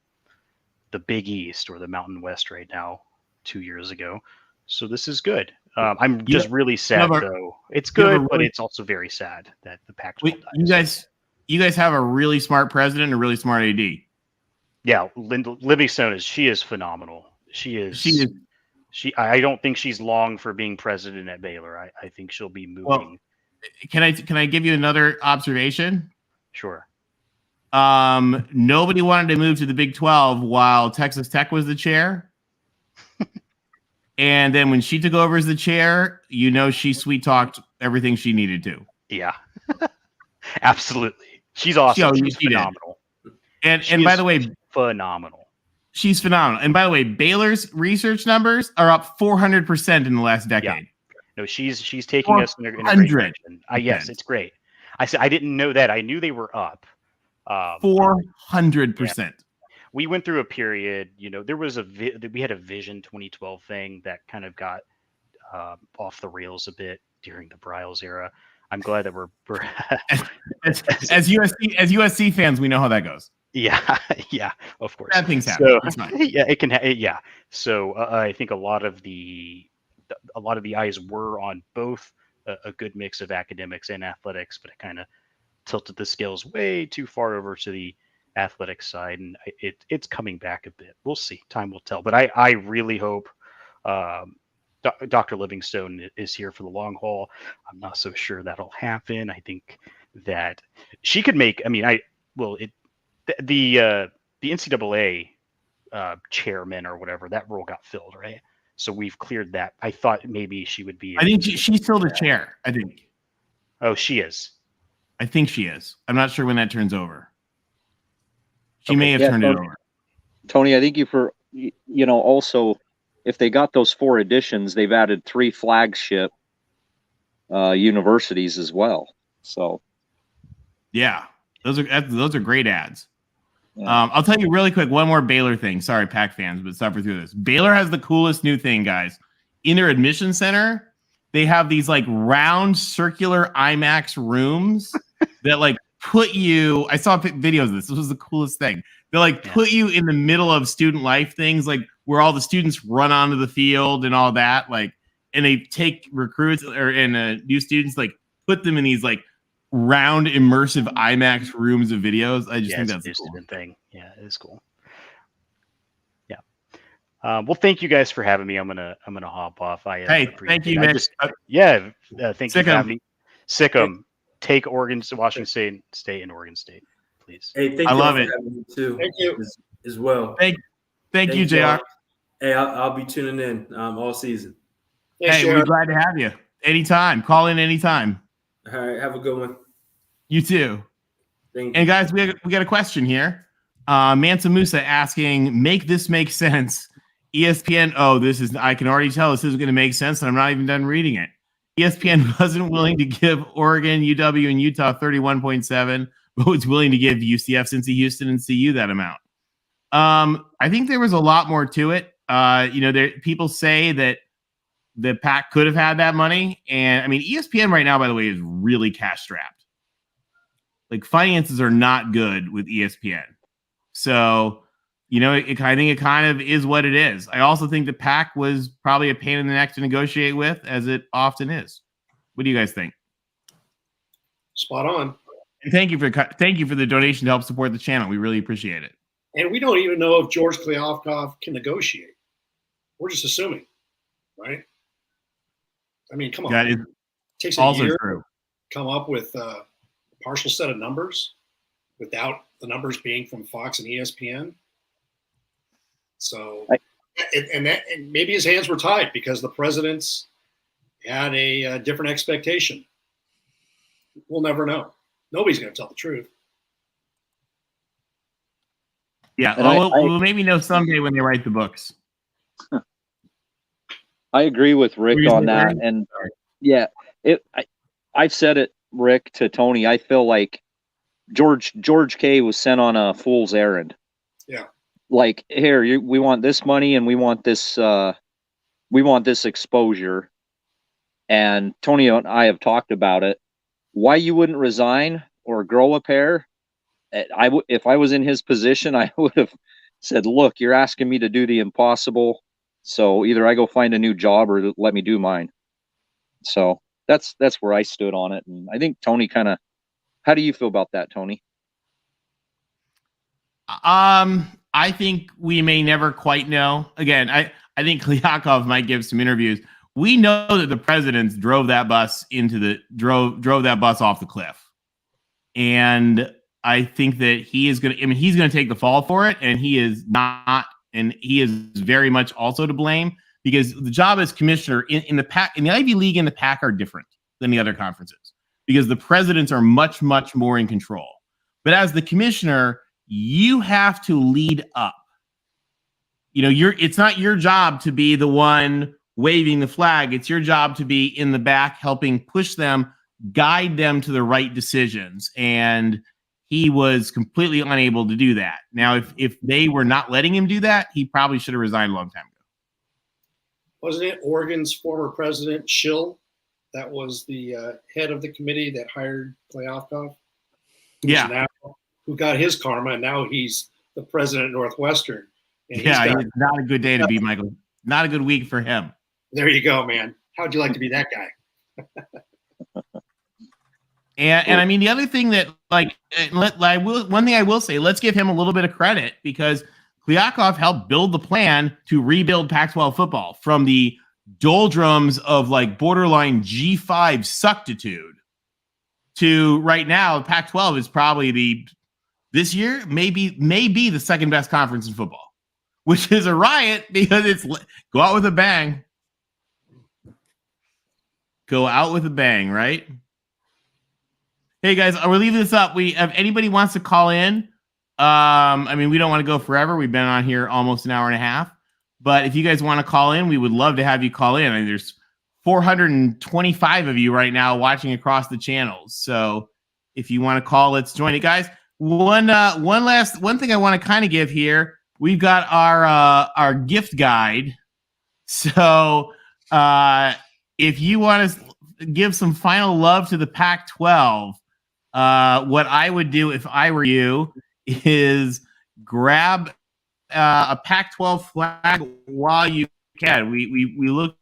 the Big East or the Mountain West right now 2 years ago. So this is good. I'm just really sad, though. It's good, but it's also very sad that the Pac-12 dies. You guys have a really smart president and a really smart AD. Yeah, Livingstone she is phenomenal. She is. I don't think she's long for being president at Baylor. I think she'll be moving. Well, can I give you another observation? Sure. Nobody wanted to move to the Big 12 while Texas Tech was the chair. And then when she took over as the chair, she sweet talked everything she needed to. Yeah, absolutely. She's awesome. She's phenomenal. And by the way, phenomenal. She's phenomenal. And by the way, Baylor's research numbers are up 400% in the last decade. Yeah. No, she's taking us in a great direction. Yes, it's great. I didn't know that. I knew they were up. 400%. Yeah. We went through a period, there was we had a Vision 2012 thing that kind of got off the rails a bit during the Bryles era. I'm glad that we're as USC fans, we know how that goes. Yeah, of course. Bad things happen. So, it's fine. Yeah, it can. Yeah. So I think a lot of the eyes were on both a good mix of academics and athletics, but it kind of tilted the scales way too far over to the athletic side, and it's coming back a bit. We'll see. Time will tell. But I really hope Dr. Livingstone is here for the long haul. I'm not so sure that'll happen. I think that she could make. I mean, the NCAA chairman or whatever, that role got filled, right? So we've cleared that. I thought maybe she would be. I think she's still the chair. I think. Oh, she is. I think she is. I'm not sure when that turns over. She may have turned it over. Tony, I think also, if they got those 4 additions, they've added 3 flagship universities as well. So, yeah, those are great ads. Yeah. I'll tell you really quick one more Baylor thing. Sorry, Pac fans, but suffer through this. Baylor has the coolest new thing, guys. In their admission center, they have these like round circular IMAX rooms that put you. I saw videos of this. This was the coolest thing. They put you in the middle of student life things, where all the students run onto the field and all that. And they take recruits and new students, put them in these round immersive IMAX rooms of videos. I just think that's a cool thing. Yeah, it is cool. Yeah. Well, thank you guys for having me. I'm gonna hop off. Thank you, Nick. Thank you for having me. Sikkim. Take Washington State and Oregon State, please. Hey, thank I you love it. Too. Thank you as well. Thank you, JR. Hey, I'll be tuning in all season. Thanks, we're glad to have you. Anytime. Call in anytime. All right. Have a good one. You too. Thank you. And guys, we got a question here. Mansa Musa asking, make this make sense. ESPN. Oh, I can already tell this isn't going to make sense, and I'm not even done reading it. ESPN wasn't willing to give Oregon, UW, and Utah 31.7, but was willing to give UCF, Cincy, Houston, and CU that amount. I think there was a lot more to it. People say that the Pac could have had that money, and I mean, ESPN right now, by the way, is really cash strapped. Finances are not good with ESPN, so I think it kind of is what it is. I also think the Pac was probably a pain in the neck to negotiate with, as it often is. What do you guys think? Spot on. And thank you for the donation to help support the channel. We really appreciate it. And we don't even know if George Kliavkoff can negotiate. We're just assuming, right? I mean, come on. That is it takes a also year true. to come up with a partial set of numbers without the numbers being from Fox and ESPN. So, and maybe his hands were tied because the presidents had a different expectation. We'll never know. Nobody's going to tell the truth. Yeah, And we'll maybe know someday when they write the books. I agree with Rick Were you on saying, that. Larry? And yeah, I've said it, Rick, to Tony. I feel like George K was sent on a fool's errand. Yeah. Like, here, we want this money and we want this exposure. And Tony and I have talked about it. Why you wouldn't resign or grow a pair? If I was in his position, I would have said, look, you're asking me to do the impossible. So either I go find a new job or let me do mine. So that's where I stood on it. And I think Tony how do you feel about that, Tony? I think we may never quite know. Again, I think Kliavkoff might give some interviews. We know that the presidents drove that bus drove that bus off the cliff. And I think that he's going to take the fall for it, and he is not, and he is very much also to blame because the job as commissioner in the Pac, in the Ivy League and the Pac are different than the other conferences because the presidents are much, much more in control. But as the commissioner, you have to lead up. It's not your job to be the one waving the flag. It's your job to be in the back, helping push them, guide them to the right decisions. And he was completely unable to do that. Now, if they were not letting him do that, he probably should have resigned a long time ago. Wasn't it Oregon's former president, Schill, that was the head of the committee that hired Kliavkoff? Yeah. Who got his karma, and now he's the president of Northwestern. And it's not a good day to be, Michael. Not a good week for him. There you go, man. How'd you like to be that guy? And I mean, the other thing that, one thing I will say, let's give him a little bit of credit because Kliavkoff helped build the plan to rebuild Pac-12 football from the doldrums of borderline G5 suctitude to right now. Pac-12 is probably this year maybe the second best conference in football, which is a riot because it's go out with a bang. Go out with a bang, right? Hey guys, we're leaving this up. If anybody wants to call in, we don't want to go forever. We've been on here almost an hour and a half, but if you guys want to call in, we would love to have you call in. I mean, there's 425 of you right now watching across the channels. So if you want to call, let's join it, guys. One thing I want to kind of give here. We've got our gift guide. So if you want to give some final love to the Pac-12, what I would do if I were you is grab a Pac-12 flag while you can. We looked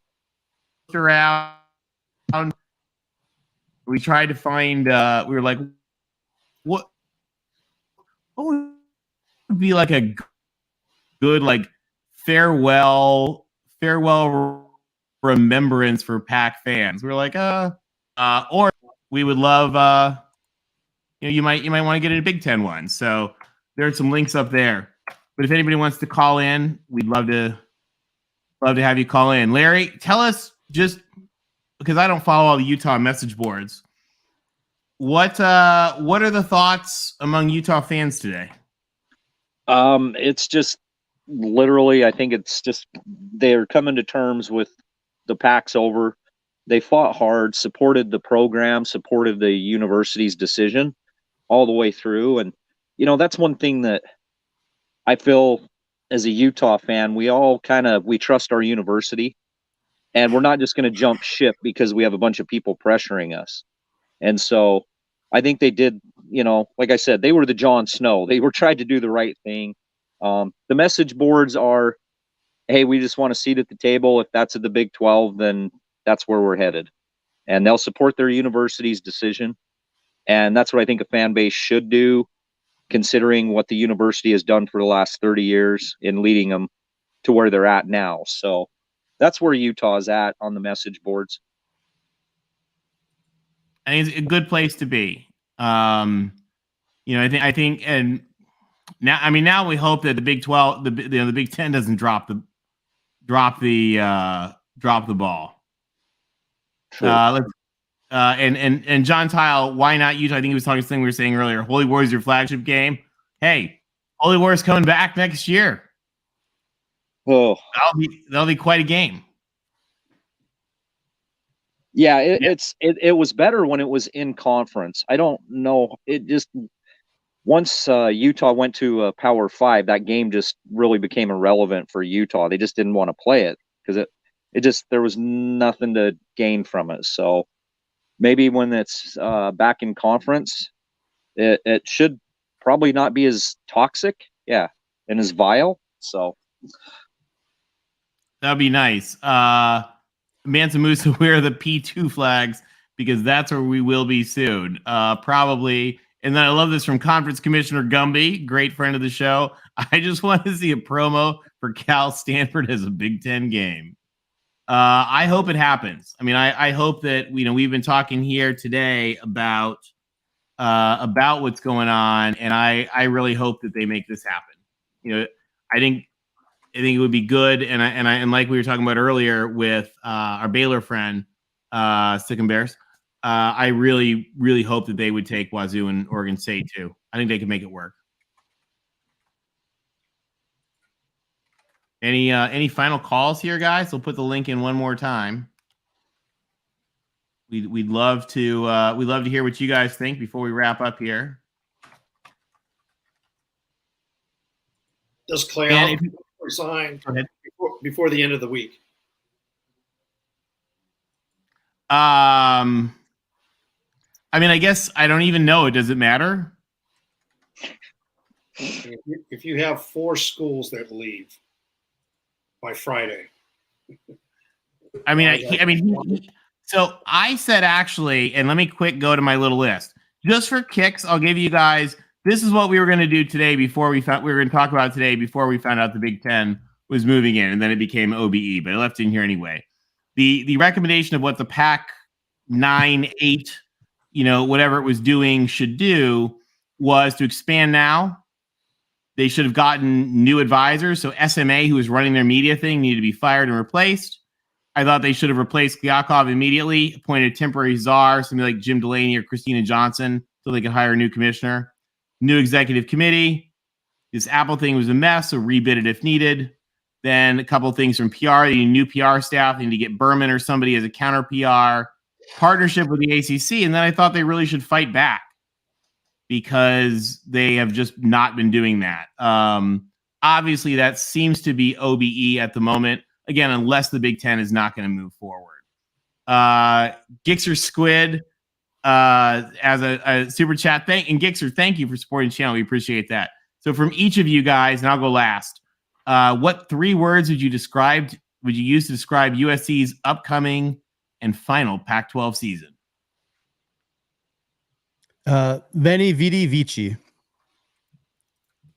around. We tried to find. We were like, what would be like a good farewell remembrance for Pac fans? We were like, or we would love. You might want to get a Big Ten one. So there's some links up there. But if anybody wants to call in, we'd love to have you call in. Larry, tell us, just because I don't follow all the Utah message boards, what are the thoughts among Utah fans today? It's just literally, I think it's just they're coming to terms with the Pac's over. They fought hard, supported the program, supported the university's decision all the way through. And, that's one thing that I feel as a Utah fan, we trust our university, and we're not just going to jump ship because we have a bunch of people pressuring us. And so I think they did, like I said, they were the Jon Snow. They were trying to do the right thing. The message boards are, hey, we just want a seat at the table. If that's at the Big 12, then that's where we're headed. And they'll support their university's decision. And that's what I think a fan base should do, considering what the university has done for the last 30 years in leading them to where they're at now. So that's where Utah is at on the message boards. I think it's a good place to be. I think, and now we hope that the Big 12, the Big 10 doesn't drop the ball. And John Tile, why not Utah? I think he was talking something we were saying earlier. Holy War is your flagship game. Hey, Holy War is coming back next year. Oh, that'll be quite a game. Yeah, it was better when it was in conference. I don't know. It just once Utah went to a Power 5, that game just really became irrelevant for Utah. They just didn't want to play it because there was nothing to gain from it. So maybe when it's back in conference, it should probably not be as toxic, and as vile. So that'd be nice. Mansa Musa, wear the P2 flags because that's where we will be soon. Probably. And then I love this from Conference Commissioner Gumby, great friend of the show. I just want to see a promo for Cal Stanford as a Big Ten game. I hope it happens. I mean, I hope that we've been talking here today about what's going on, and I really hope that they make this happen. I think it would be good, and like we were talking about earlier with our Baylor friend, Stick and Bears. I really, really hope that they would take Wazoo and Oregon State too. I think they could make it work. Any final calls here, guys? We'll put the link in one more time. We'd love to hear what you guys think before we wrap up here. Does Clay resign before the end of the week? I mean, I guess I don't even know. Does it matter? If you have 4 schools that leave by Friday. So I said actually, and let me quick go to my little list. Just for kicks, I'll give you guys, this is what we were going to do today we were going to talk about today before we found out the Big Ten was moving in, and then it became OBE, but I left it in here anyway. The recommendation of what the Pac-9, 8, whatever it was doing should do was to expand now. They should have gotten new advisors. So SMA, who was running their media thing, needed to be fired and replaced. I thought they should have replaced Klyakov immediately, appointed a temporary czar, somebody like Jim Delaney or Christina Johnson, so they could hire a new commissioner. New executive committee. This Apple thing was a mess, so rebid it if needed. Then a couple of things from PR. They need new PR staff. They need to get Berman or somebody as a counter PR. Partnership with the ACC. And then I thought they really should fight back because they have just not been doing that. Obviously, that seems to be OBE at the moment. Again, unless the Big Ten is not going to move forward. Gixxer Squid as a super chat. And Gixxer, thank you for supporting the channel. We appreciate that. So from each of you guys, and I'll go last, what 3 words would you use to describe USC's upcoming and final Pac-12 season? Veni Vidi Vici.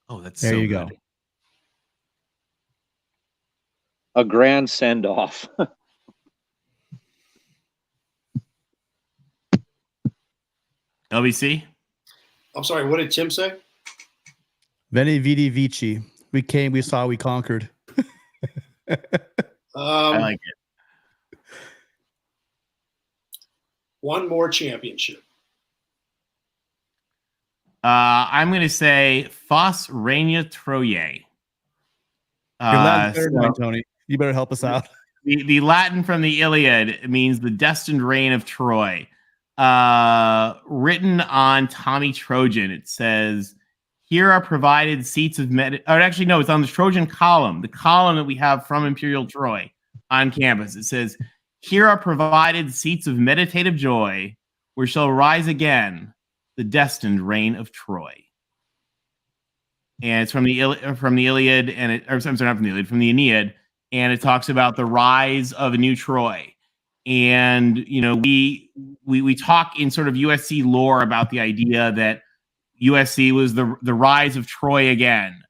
Oh, that's there. So you good. go. A grand send-off. LBC? I'm sorry, what did Tim say? Veni Vidi Vici. We came, we saw, we conquered. I like it. One more championship. I'm going to say Fos Regna Troye. Your Latin's better than mine, Tony. You better help us out. The Latin from the Iliad means the destined reign of Troy. Written on Tommy Trojan, it says, here are provided seats of it's on the Trojan column, the column that we have from Imperial Troy on campus. It says, here are provided seats of meditative joy, where shall rise again the destined reign of Troy. And it's from the Iliad, and from the Aeneid, and it talks about the rise of a new Troy. And we talk in sort of USC lore about the idea that USC was the rise of Troy again.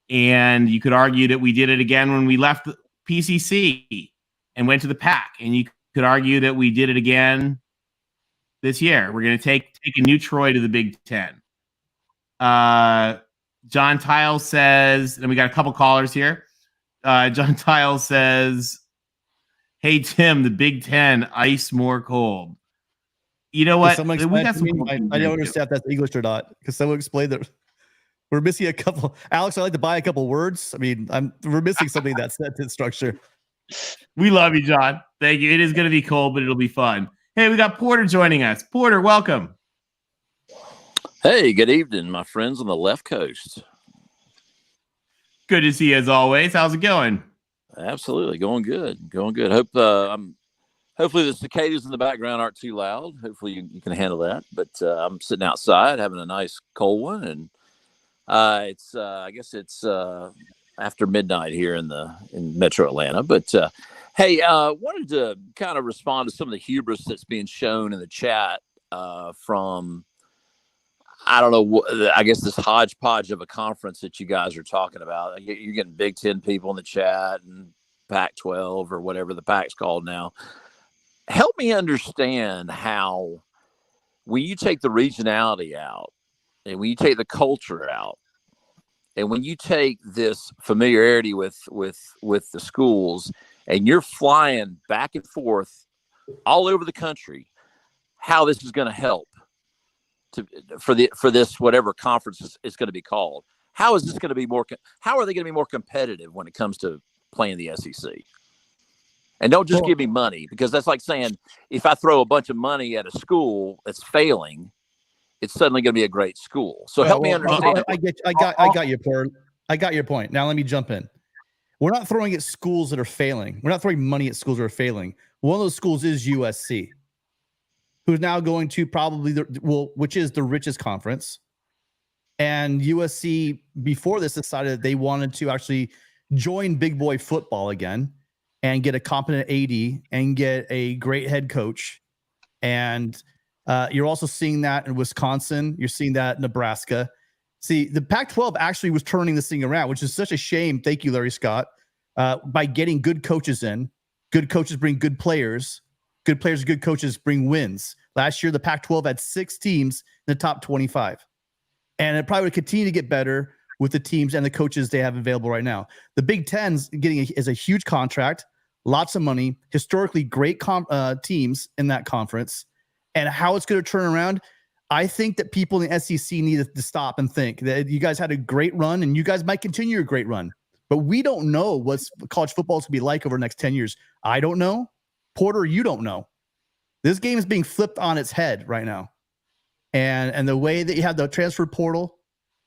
And you could argue that we did it again when we left the PCC and went to the Pac. And you could argue that we did it again this year. We're going to take a new Troy to the Big Ten. John Tiles says, and we got a couple callers here. John Tiles says, "Hey Tim, the Big Ten, ice more cold." You know what? I don't understand if that's English or not. Because someone explained that we're missing a couple. Alex, I'd like to buy a couple words. I mean, we're missing something in that sentence structure. We love you, John. Thank you. It is going to be cold, but it'll be fun. Hey, we got Porter joining us. Porter, welcome. Hey, good evening, my friends on the left coast. Good to see you as always. How's it going? Absolutely, going good. Hopefully the cicadas in the background aren't too loud. Hopefully you can handle that. But I'm sitting outside having a nice cold one, and I guess it's after midnight here in Metro Atlanta. But hey, wanted to kind of respond to some of the hubris that's being shown in the chat from, I don't know, I guess this hodgepodge of a conference that you guys are talking about. You're getting Big Ten people in the chat and Pac-12 or whatever the Pac's called now. Help me understand how, when you take the regionality out and when you take the culture out and when you take this familiarity with the schools and you're flying back and forth all over the country, how this is going to help for this whatever conference is going to be called. How is this going to be how are they going to be more competitive when it comes to playing the SEC? And don't just give me money, because that's like saying if I throw a bunch of money at a school that's failing, it's suddenly going to be a great school. So help me understand. I got your point. I got your point. Now let me jump in. We're not throwing at schools that are failing. We're not throwing money at schools that are failing. One of those schools is USC, who's now going to probably which is the richest conference. And USC before this decided that they wanted to actually join big boy football again and get a competent AD and get a great head coach. And you're also seeing that in Wisconsin. You're seeing that in Nebraska. See, the Pac-12 actually was turning this thing around, which is such a shame. Thank you, Larry Scott, by getting good coaches in. Good coaches bring good players. Good players, good coaches bring wins. Last year, the Pac-12 had 6 teams in the top 25. And it probably would continue to get better with the teams and the coaches they have available right now. The Big Ten's is a huge contract, lots of money, historically great teams in that conference. And how it's going to turn around, I think that people in the SEC need to stop and think that you guys had a great run and you guys might continue your great run. But we don't know what college football is going to be like over the next 10 years. I don't know. Porter, you don't know. This game is being flipped on its head right now. And the way that you have the transfer portal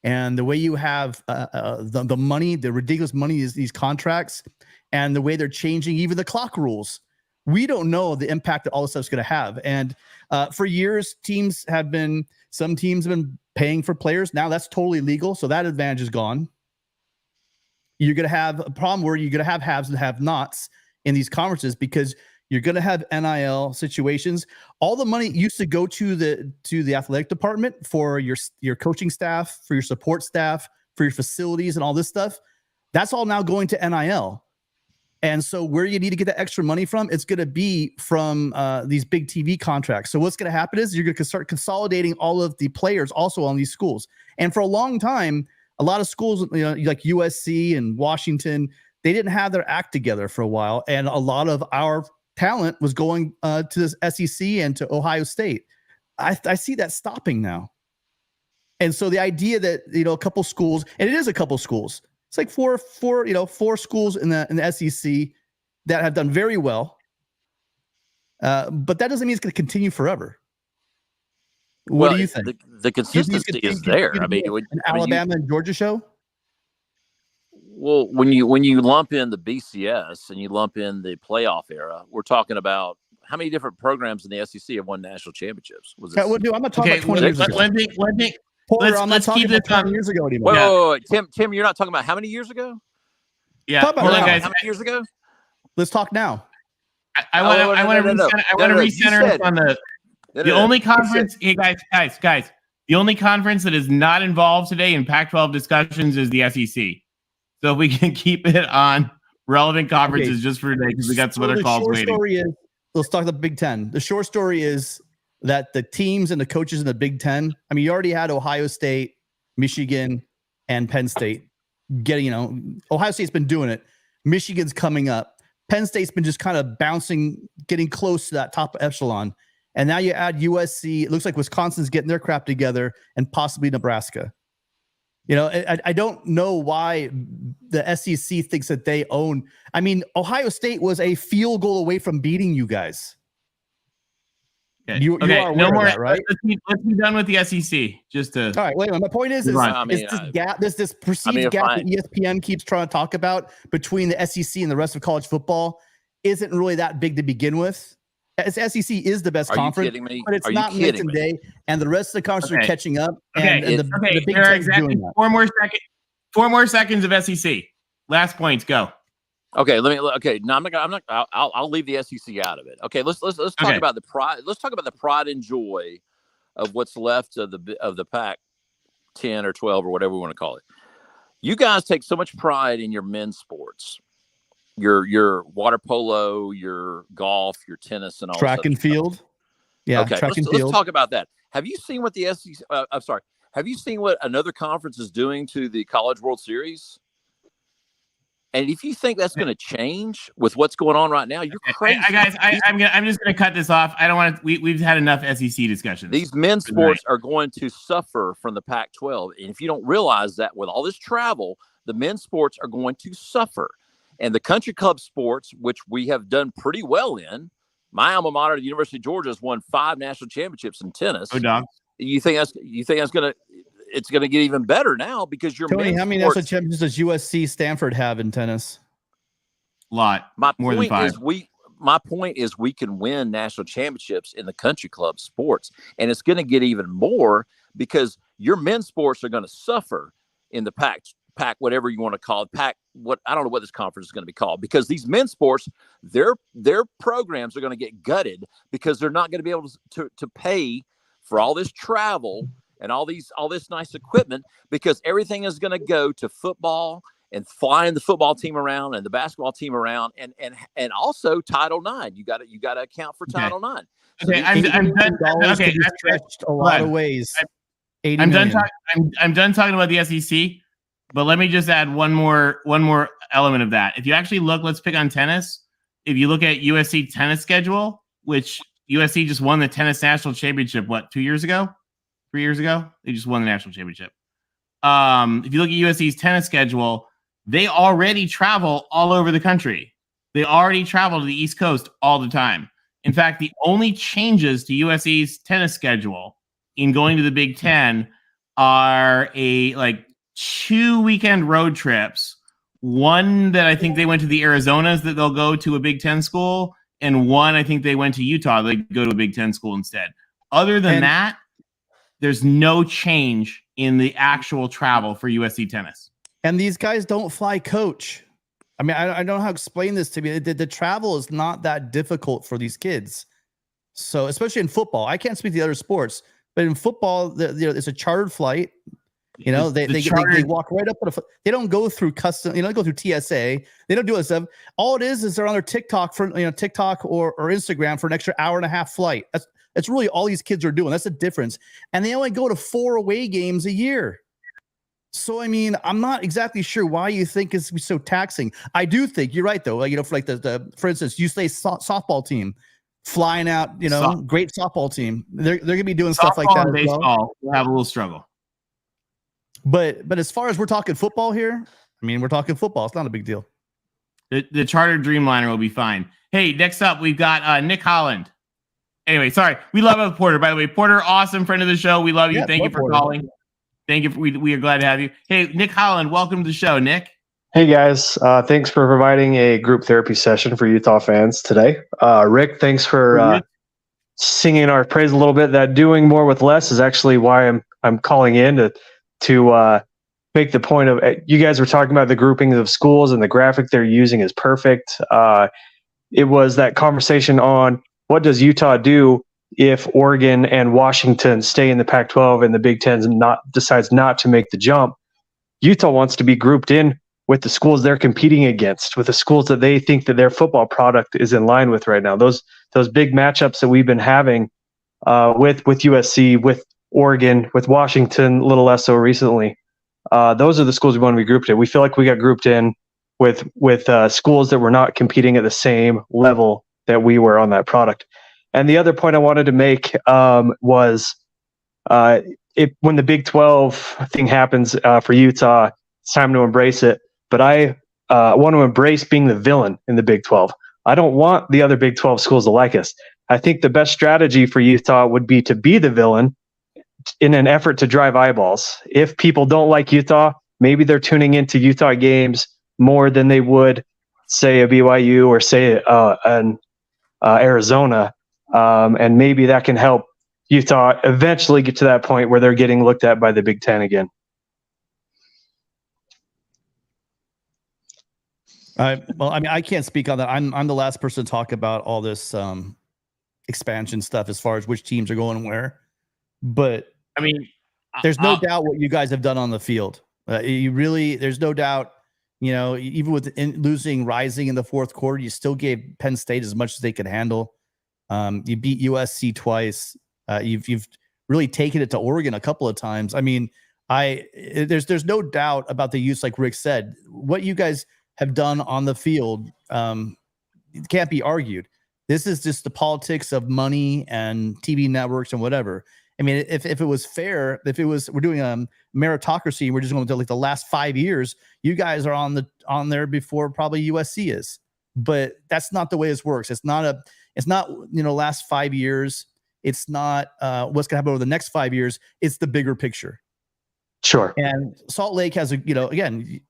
and the way you have the money, the ridiculous money is these contracts, and the way they're changing even the clock rules, we don't know the impact that all this stuff is going to have. And for years, some teams have been paying for players. Now that's totally legal. So that advantage is gone. You're going to have a problem where you're going to have haves and have-nots in these conferences because you're going to have NIL situations. All the money used to go to the athletic department for your coaching staff, for your support staff, for your facilities and all this stuff. That's all now going to NIL. And so where you need to get that extra money from, it's going to be from these big TV contracts. So what's going to happen is you're going to start consolidating all of the players also on these schools. And for a long time, a lot of schools, like USC and Washington, they didn't have their act together for a while. And a lot of our talent was going to this SEC and to Ohio State. I see that stopping now. And so the idea that, a couple schools, and it is a couple schools, it's like four schools in the SEC that have done very well. But that doesn't mean it's going to continue forever. What do you think? The consistency is there. I mean, Alabama and Georgia show. Well, when you lump in the BCS and you lump in the playoff era, we're talking about how many different programs in the SEC have won national championships? I'm not talking about 20 years ago. Let's keep this 20 years ago anymore. Wait. Tim, you're not talking about how many years ago? Yeah. Hold on, guys. How many years ago? Let's talk now. I want to recenter us on the only conference. Hey guys, the only conference that is not involved today in Pac-12 discussions is the SEC. So if we can keep it on relevant conferences just for today, because we got some other calls waiting. Let's talk the Big Ten. The short story is that the teams and the coaches in the Big Ten, I mean, you already had Ohio State, Michigan, and Penn State getting, Ohio State's been doing it. Michigan's coming up. Penn State's been just kind of bouncing, getting close to that top echelon. And now you add USC. It looks like Wisconsin's getting their crap together, and possibly Nebraska. I don't know why the SEC thinks that they own. I mean, Ohio State was a field goal away from beating you guys. Okay. You are no more, of that, right? Let's be done with the SEC. Just to all right. Wait. My point is this perceived gap that ESPN keeps trying to talk about between the SEC and the rest of college football isn't really that big to begin with. SEC is the best conference, but it's not night and day, and the rest of the conferences are catching up. And the Big Ten is doing that. 4 more seconds of SEC. Last points, go. Okay, no, I'm not. I'll leave the SEC out of it. Okay, let's talk about the pride. Let's talk about the pride and joy of what's left of the Pac-10 or 12 or whatever we want to call it. You guys take so much pride in your men's sports. Your water polo, your golf, your tennis, and all track and field. Stuff. Yeah, okay. Track and field. Let's talk about that. Have you seen what the SEC? I'm sorry. Have you seen what another conference is doing to the College World Series? And if you think that's going to change with what's going on right now, you're crazy. Guys, I'm just going to cut this off. I don't want to. We've had enough SEC discussions. These men's sports are going to suffer from the Pac-12, and if you don't realize that, with all this travel, the men's sports are going to suffer. And the country club sports, which we have done pretty well in, my alma mater, the University of Georgia, has won 5 national championships in tennis. Oh, dog. You think it's gonna get even better now because you're Tony. How many national championships does USC, Stanford have in tennis? A lot. More than 5. My point is we can win national championships in the country club sports, and it's going to get even more because your men's sports are going to suffer in the Pac, whatever you want to call it. I don't know what this conference is going to be called, because these men's sports, their programs are going to get gutted because they're not going to be able to pay for all this travel and all this nice equipment, because everything is going to go to football and flying the football team around and the basketball team around and also Title IX. You got to account for Title IX. So I'm done. Okay, stretched a lot of ways. I'm done talking about the SEC. But let me just add one more element of that. If you actually look, let's pick on tennis. If you look at USC tennis schedule, which USC just won the tennis national championship, 2 years ago? 3 years ago? They just won the national championship. If you look at USC's tennis schedule, they already travel all over the country. They already travel to the East Coast all the time. In fact, the only changes to USC's tennis schedule in going to the Big Ten are 2 weekend road trips. One that I think they went to the Arizonas that they'll go to a Big Ten school, and one I think they went to Utah. They go to a Big Ten school instead. Other than that, there's no change in the actual travel for USC tennis. And these guys don't fly coach. I mean, I don't know how to explain this to me. The travel is not that difficult for these kids. So, especially in football, I can't speak to the other sports, but in football, it's a chartered flight. They walk right up. They don't go through custom. They don't go through TSA. They don't do this stuff. All it is they're on their TikTok TikTok or Instagram for an extra hour and a half flight. That's really all these kids are doing. That's the difference. And they only go to 4 away games a year. So I mean, I'm not exactly sure why you think it's so taxing. I do think you're right though. For instance, UCLA softball team flying out. Great softball team. They're gonna be doing stuff like that. And baseball will have a little struggle. But as far as we're talking football here, I mean, we're talking football. It's not a big deal. The chartered Dreamliner will be fine. Hey, next up, we've got Nick Holland. Anyway, sorry. We love Porter, by the way. Porter, awesome friend of the show. We love you. Thank you for calling. Thank you. We are glad to have you. Hey, Nick Holland, welcome to the show, Nick. Hey, guys. Thanks for providing a group therapy session for Utah fans today. Rick, thanks for singing our praise a little bit. That doing more with less is actually why I'm calling in to make the point of, you guys were talking about the groupings of schools, and the graphic they're using is perfect. it was that conversation on what does Utah do if Oregon and Washington stay in the Pac-12 and the Big Ten decides not to make the jump. Utah wants to be grouped in with the schools they're competing against, with the schools that they think that their football product is in line with right now. Those big matchups that we've been having with USC, with Oregon, with Washington, a little less so recently. Those are the schools we want to be grouped in. We feel like we got grouped in with schools that were not competing at the same level that we were on that product. And the other point I wanted to make was when the Big 12 thing happens for Utah, it's time to embrace it. But I want to embrace being the villain in the Big 12. I don't want the other Big 12 schools to like us. I think the best strategy for Utah would be to be the villain in an effort to drive eyeballs. If people don't like Utah, maybe they're tuning into Utah games more than they would, say, a BYU or say an Arizona. And maybe that can help Utah eventually get to that point where they're getting looked at by the Big Ten again. Well, I mean, I can't speak on that. I'm the last person to talk about all this expansion stuff as far as which teams are going where. But I mean, there's no doubt what you guys have done on the field. There's no doubt. You know, even with losing Rising in the fourth quarter, you still gave Penn State as much as they could handle. You beat USC twice. You've really taken it to Oregon a couple of times. I mean, there's no doubt about the use, like Rick said. What you guys have done on the field it can't be argued. This is just the politics of money and TV networks and whatever. I mean, if it was fair, we're doing a meritocracy, we're just going to like the last 5 years, you guys are on there before probably USC is. But that's not the way this works. It's not last 5 years. It's not what's going to happen over the next 5 years. It's the bigger picture. Sure. And Salt Lake has again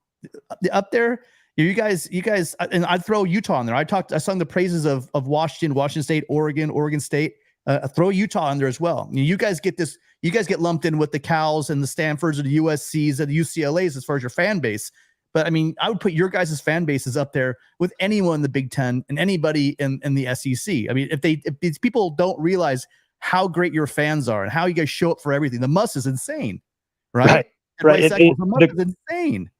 up there. You guys, and I'd throw Utah in there. I sung the praises of Washington State, Oregon State. Throw Utah in there as well. You guys get this. You guys get lumped in with the Cals and the Stanfords and the USCs and the UCLAs as far as your fan base. But I mean, I would put your guys' fan bases up there with anyone in the Big Ten and anybody in the SEC. I mean, if these people don't realize how great your fans are and how you guys show up for everything, the muss is insane, right? Right. The muss is insane.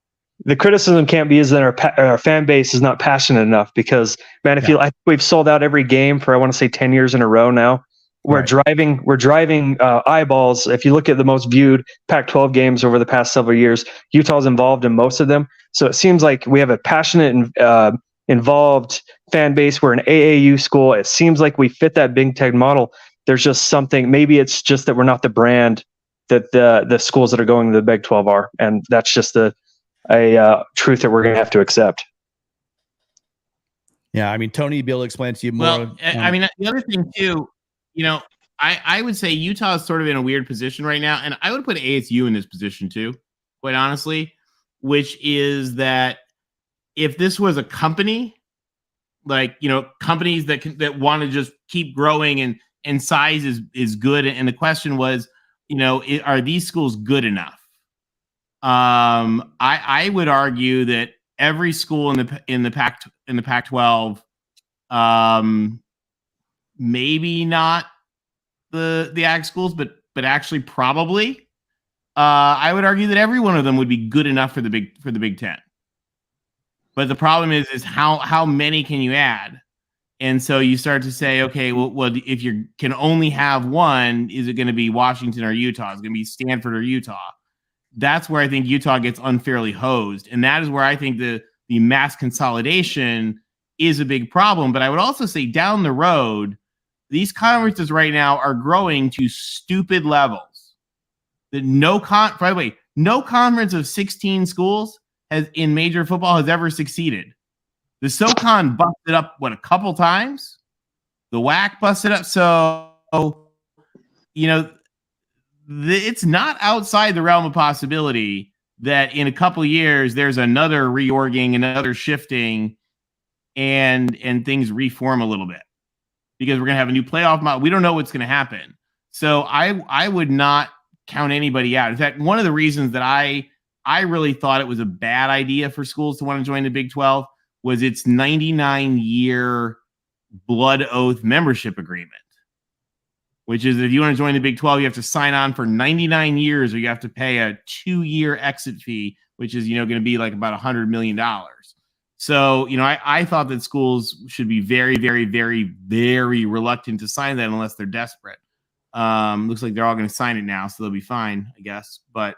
The criticism can't be is that our fan base is not passionate enough because, man, I think we've sold out every game for, I want to say 10 years in a row now. We're driving eyeballs. If you look at the most viewed Pac-12 games over the past several years, Utah's involved in most of them. So it seems like we have a passionate and involved fan base. We're an AAU school. It seems like we fit that Big Ten model. There's just something, maybe it's just that we're not the brand that the schools that are going to the Big 12 are. And that's just a truth that we're going to have to accept. Yeah, I mean, Tony, you'll be able to explain to you more. Well, I mean, the other thing too, I would say Utah is sort of in a weird position right now, and I would put ASU in this position too, quite honestly, which is that if this was a company, like, companies that want to just keep growing and size is good, and the question was, are these schools good enough? I would argue that every school in the Pac-12, maybe not the ag schools, but actually probably, I would argue that every one of them would be good enough for the Big Ten. But the problem is how many can you add? And so you start to say, okay, well, if you can only have one, is it going to be Washington or Utah? Is it going to be Stanford or Utah? That's where I think Utah gets unfairly hosed. And that is where I think the mass consolidation is a big problem. But I would also say down the road, these conferences right now are growing to stupid levels. That by the way, no conference of 16 schools in major football has ever succeeded. The SoCon busted up, a couple times? The WAC busted up. So, it's not outside the realm of possibility that in a couple of years there's another reorging, another shifting, and things reform a little bit because we're going to have a new playoff model. We don't know what's going to happen. So I would not count anybody out. In fact, one of the reasons that I really thought it was a bad idea for schools to want to join the Big 12 was its 99-year blood oath membership agreement, which is if you want to join the Big 12, you have to sign on for 99 years, or you have to pay a 2-year exit fee, which is, going to be like about $100 million. So, I thought that schools should be very, very, very, very reluctant to sign that unless they're desperate. Looks like they're all going to sign it now, so they'll be fine, I guess. But,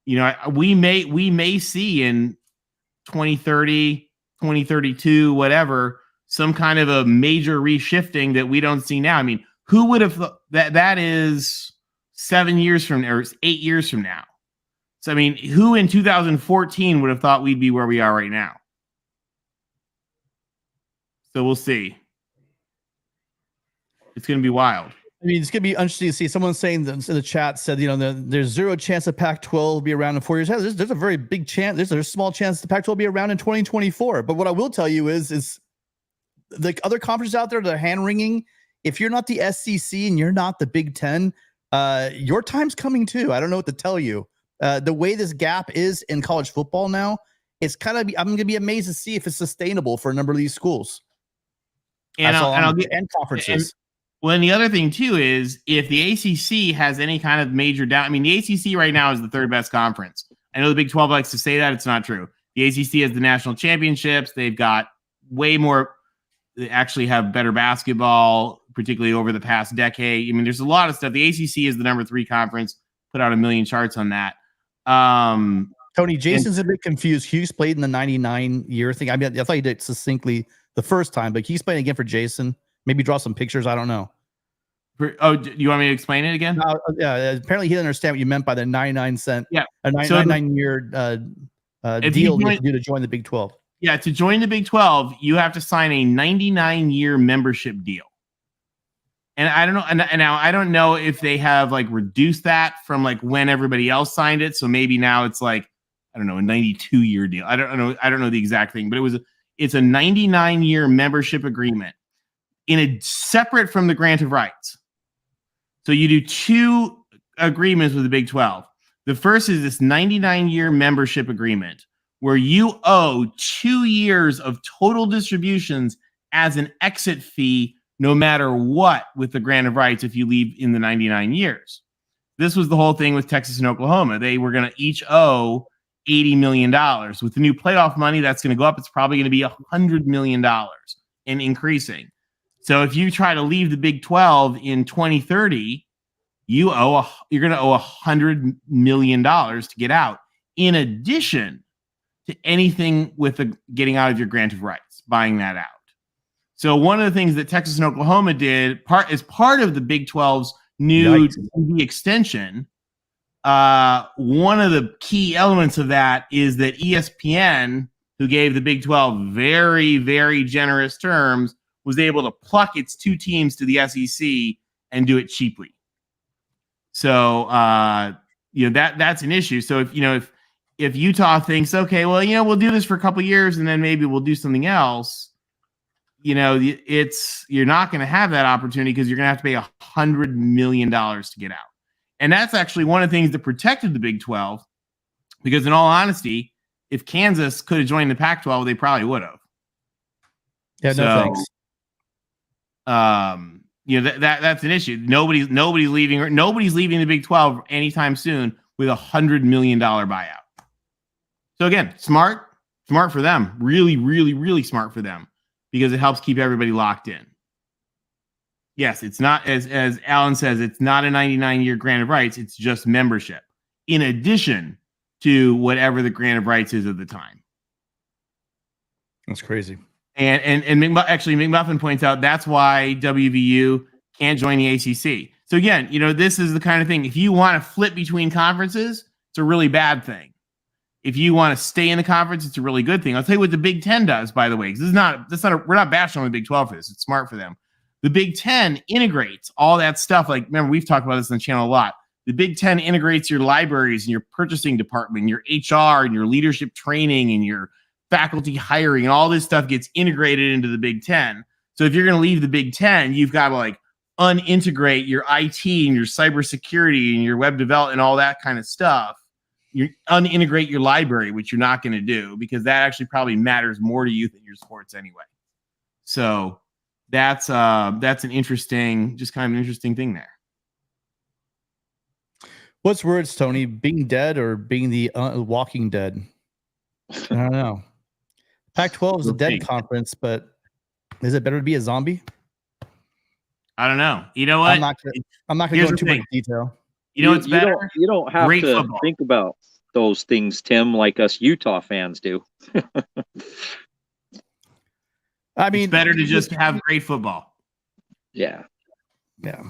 we may see in 2030, 2032, whatever, some kind of a major reshifting that we don't see now. I mean, who would have thought that is 7 years from now, or 8 years from now? So, I mean, who in 2014 would have thought we'd be where we are right now? So we'll see. It's going to be wild. I mean, it's going to be interesting to see. Someone saying in the chat said, there's zero chance the Pac-12 will be around in 4 years. There's a very big chance. There's a small chance the Pac-12 will be around in 2024. But what I will tell you is the other conferences out there that are hand-wringing, if you're not the SEC and you're not the Big Ten, your time's coming too. I don't know what to tell you. The way this gap is in college football now, I'm going to be amazed to see if it's sustainable for a number of these schools. And conferences. And the other thing too is if the ACC has any kind of major down, I mean, the ACC right now is the third best conference. I know the Big 12 likes to say that. It's not true. The ACC has the national championships. They've got way more. They actually have better basketball, particularly over the past decade. I mean, there's a lot of stuff. The ACC is the number 3 conference. Put out a million charts on that. Tony, Jason's a bit confused. Hughes played in the 99-year thing. I mean, I thought he did succinctly the first time, but he's playing again for Jason. Maybe draw some pictures. I don't know. Oh, do you want me to explain it again? Yeah. Apparently, he didn't understand what you meant by the 99-cent. Yeah. A 99-year deal you have to do to join the Big 12. Yeah, to join the Big 12, you have to sign a 99-year membership deal. And I don't know, and now I don't know if they have like reduced that from like when everybody else signed it. So maybe now it's like, I don't know, a 92-year deal. I don't know the exact thing, but it's a 99-year membership agreement separate from the grant of rights. So you do 2 agreements with the Big 12. The first is this 99-year membership agreement where you owe 2 years of total distributions as an exit fee, no matter what, with the grant of rights if you leave in the 99 years. This was the whole thing with Texas and Oklahoma. They were going to each owe $80 million. With the new playoff money, that's going to go up. It's probably going to be $100 million and increasing. So if you try to leave the Big 12 in 2030, you're going to owe $100 million to get out, in addition to anything with the getting out of your grant of rights, buying that out. So one of the things that Texas and Oklahoma did as part of the Big 12's new TV extension, one of the key elements of that is that ESPN, who gave the Big 12 very, very generous terms, was able to pluck its 2 teams to the SEC and do it cheaply. So that's an issue. So if Utah thinks, okay, well, we'll do this for a couple of years and then maybe we'll do something else, you're not going to have that opportunity because you're going to have to pay $100 million to get out. And that's actually one of the things that protected the Big 12, because in all honesty, if Kansas could have joined the Pac-12, they probably would have. Yeah, no thanks. That's an issue. Nobody's leaving the Big 12 anytime soon with $100 million buyout. So again, smart for them. Really, really, really smart for them, because it helps keep everybody locked in. Yes, it's not, as Alan says, it's not a 99-year grant of rights. It's just membership, in addition to whatever the grant of rights is at the time. That's crazy. And McMuffin points out that's why WVU can't join the ACC. So again, this is the kind of thing. If you want to flip between conferences, it's a really bad thing. If you want to stay in the conference, it's a really good thing. I'll tell you what the Big 10 does, by the way, because we're not bashing on the Big 12 for this. It's smart for them. The Big 10 integrates all that stuff. Like, remember, we've talked about this on the channel a lot. The Big 10 integrates your libraries and your purchasing department, your HR and your leadership training and your faculty hiring, and all this stuff gets integrated into the Big 10. So if you're going to leave the Big 10, you've got to unintegrate your IT and your cybersecurity and your web development and all that kind of stuff. You unintegrate your library, which you're not going to do, because that actually probably matters more to you than your sports anyway. So that's an interesting, just kind of an interesting thing there. What's worse, Tony? Being dead or being the Walking Dead? I don't know. Pac-12 is a dead conference, but is it better to be a zombie? I don't know. You know what? I'm not going to go into too much detail. You know what's better? You don't have Great to football. think about those things, Tim, like us Utah fans do. I mean, it's better to just have great football. Yeah. Yeah.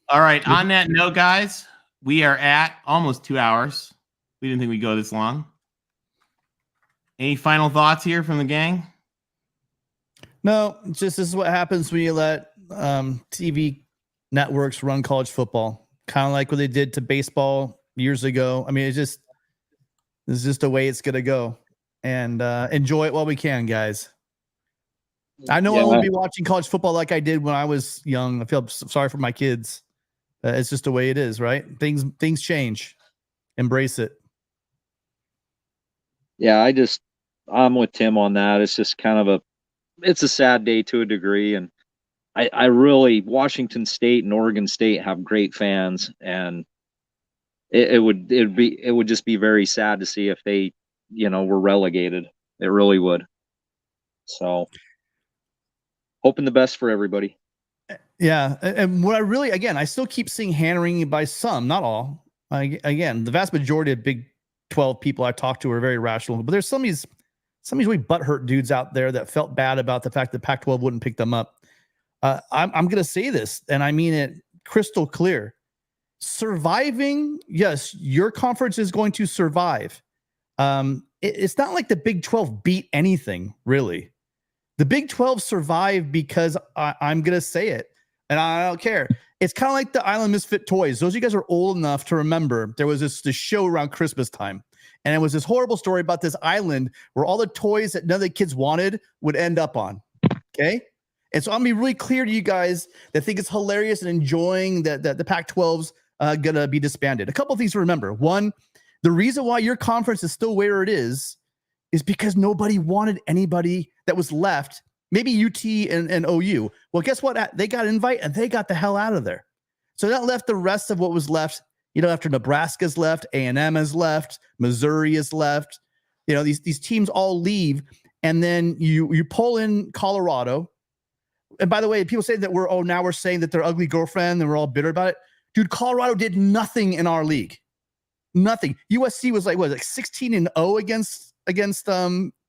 All right. On that note, guys, we are at almost 2 hours. We didn't think we'd go this long. Any final thoughts here from the gang? No, just this is what happens when you let TV networks run college football. Kind of like what they did to baseball years ago. I mean, it's just the way it's gonna go. And enjoy it while we can, guys. I know I won't be watching college football like I did when I was young. I feel sorry for my kids. It's just the way it is, right? Things change. Embrace it. Yeah, I'm with Tim on that. It's just kind of it's a sad day to a degree, and I really, Washington State and Oregon State have great fans, and it would just be very sad to see if they, were relegated. It really would. So, hoping the best for everybody. Yeah, and what I still keep seeing hand-wringing by some, not all. Again, the vast majority of Big 12 people I talk to are very rational, but there's some of these really butthurt dudes out there that felt bad about the fact that Pac-12 wouldn't pick them up. I'm going to say this, and I mean it crystal clear. Surviving, yes, your conference is going to survive. It's not like the Big 12 beat anything, really. The Big 12 survived because I'm going to say it, and I don't care. It's kind of like the Island Misfit Toys. Those of you guys are old enough to remember there was this show around Christmas time, and it was this horrible story about this island where all the toys that none of the kids wanted would end up on. Okay? And so I'm going to be really clear to you guys that think it's hilarious and enjoying that the Pac-12's going to be disbanded. A couple of things to remember. One, the reason why your conference is still where it is because nobody wanted anybody that was left, maybe UT and OU. Well, guess what? They got an invite and they got the hell out of there. So that left the rest of what was left, after Nebraska's left, A&M has left, Missouri is left. These teams all leave, and then you pull in Colorado. And by the way, people say that now we're saying that they're ugly girlfriend and we're all bitter about it. Dude, Colorado did nothing in our league. Nothing. USC was like 16-0 against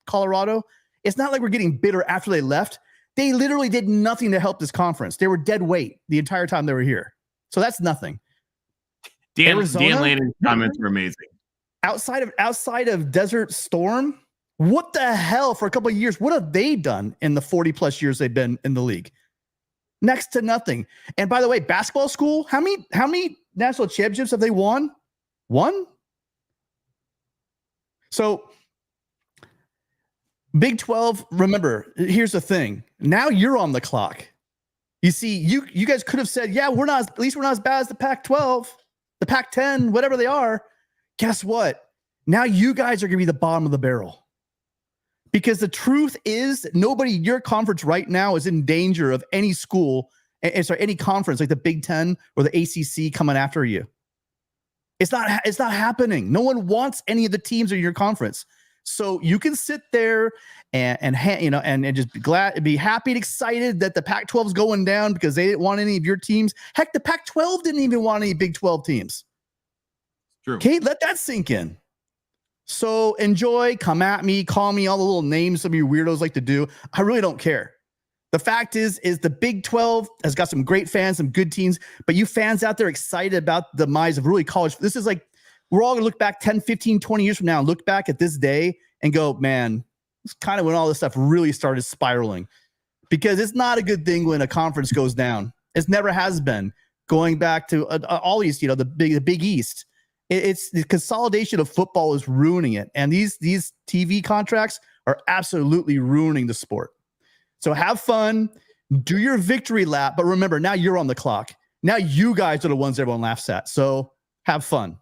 Colorado. It's not like we're getting bitter after they left. They literally did nothing to help this conference. They were dead weight the entire time they were here. So that's nothing. Dan Layden's comments were amazing. Outside of Desert Storm, what the hell for a couple of years? What have they done in the 40 plus years they've been in the league? Next to nothing. And by the way, basketball school, how many national championships have they won? One? So Big 12, remember, here's the thing. Now you're on the clock. You see, you guys could have said, yeah, we're not as bad as the Pac-12, the Pac-10, whatever they are. Guess what? Now you guys are going to be the bottom of the barrel. Because the truth is that nobody in your conference right now is in danger of any school, any conference like the Big 10 or the ACC coming after you. It's not happening. No one wants any of the teams in your conference. So you can sit there and just be happy and excited that the Pac-12 is going down because they didn't want any of your teams. Heck, the Pac-12 didn't even want any Big 12 teams. True. Okay, let that sink in. So enjoy, come at me, call me all the little names some of you weirdos like to do. I really don't care. The fact is the Big 12 has got some great fans, some good teams, but you fans out there excited about the demise of really college. This is like, we're all going to look back 10, 15, 20 years from now and look back at this day and go, man, it's kind of when all this stuff really started spiraling. Because it's not a good thing when a conference goes down. It never has been. Going back to all these, the Big East. It's the consolidation of football is ruining it. And these TV contracts are absolutely ruining the sport. So have fun, do your victory lap, but remember, now you're on the clock. Now you guys are the ones everyone laughs at. So have fun.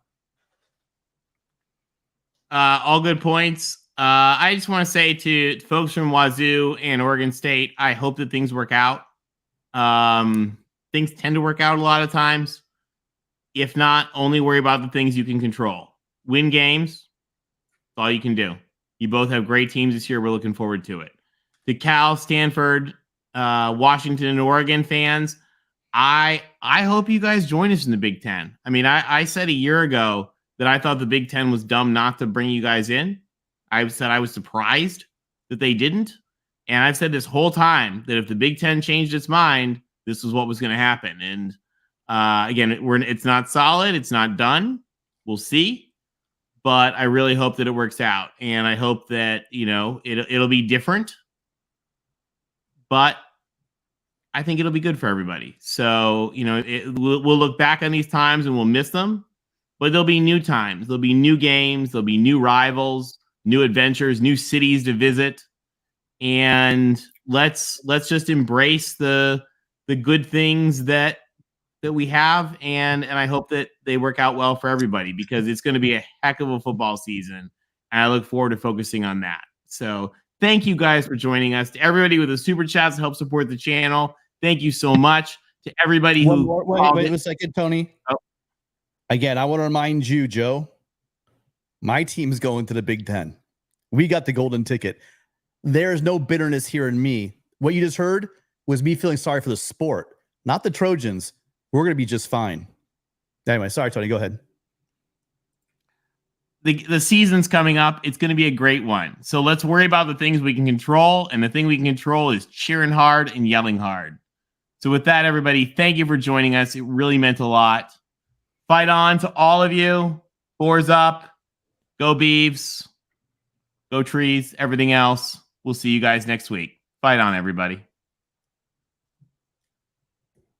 All good points. I just want to say to folks from Wazoo and Oregon State, I hope that things work out. things tend to work out a lot of times. If not, only worry about the things you can control. Win games. That's all you can do. You both have great teams this year. We're looking forward to it. The Cal, Stanford, Washington, and Oregon fans, I hope you guys join us in the Big Ten. I mean, I said a year ago that I thought the Big Ten was dumb not to bring you guys in. I said I was surprised that they didn't. And I've said this whole time that if the Big Ten changed its mind, this was what was going to happen. And again, it's not solid. It's not done. We'll see. But I really hope that it works out. And I hope that, it'll be different. But I think it'll be good for everybody. So, we'll look back on these times and we'll miss them. But there'll be new times. There'll be new games. There'll be new rivals, new adventures, new cities to visit. And let's just embrace the good things that we have, and I hope that they work out well for everybody, because it's going to be a heck of a football season, and I look forward to focusing on that. So thank you guys for joining us. To everybody with the super chats to help support the channel, thank you so much. To everybody wait a second, Tony. Oh. Again, I want to remind you, Joe, my team's going to the Big Ten. We got the golden ticket. There's no bitterness here in me. What you just heard was me feeling sorry for the sport, not the Trojans. We're going to be just fine. Anyway, sorry, Tony. Go ahead. The season's coming up. It's going to be a great one. So let's worry about the things we can control. And the thing we can control is cheering hard and yelling hard. So with that, everybody, thank you for joining us. It really meant a lot. Fight on to all of you. Fours up. Go Beavs. Go Trees. Everything else. We'll see you guys next week. Fight on, everybody.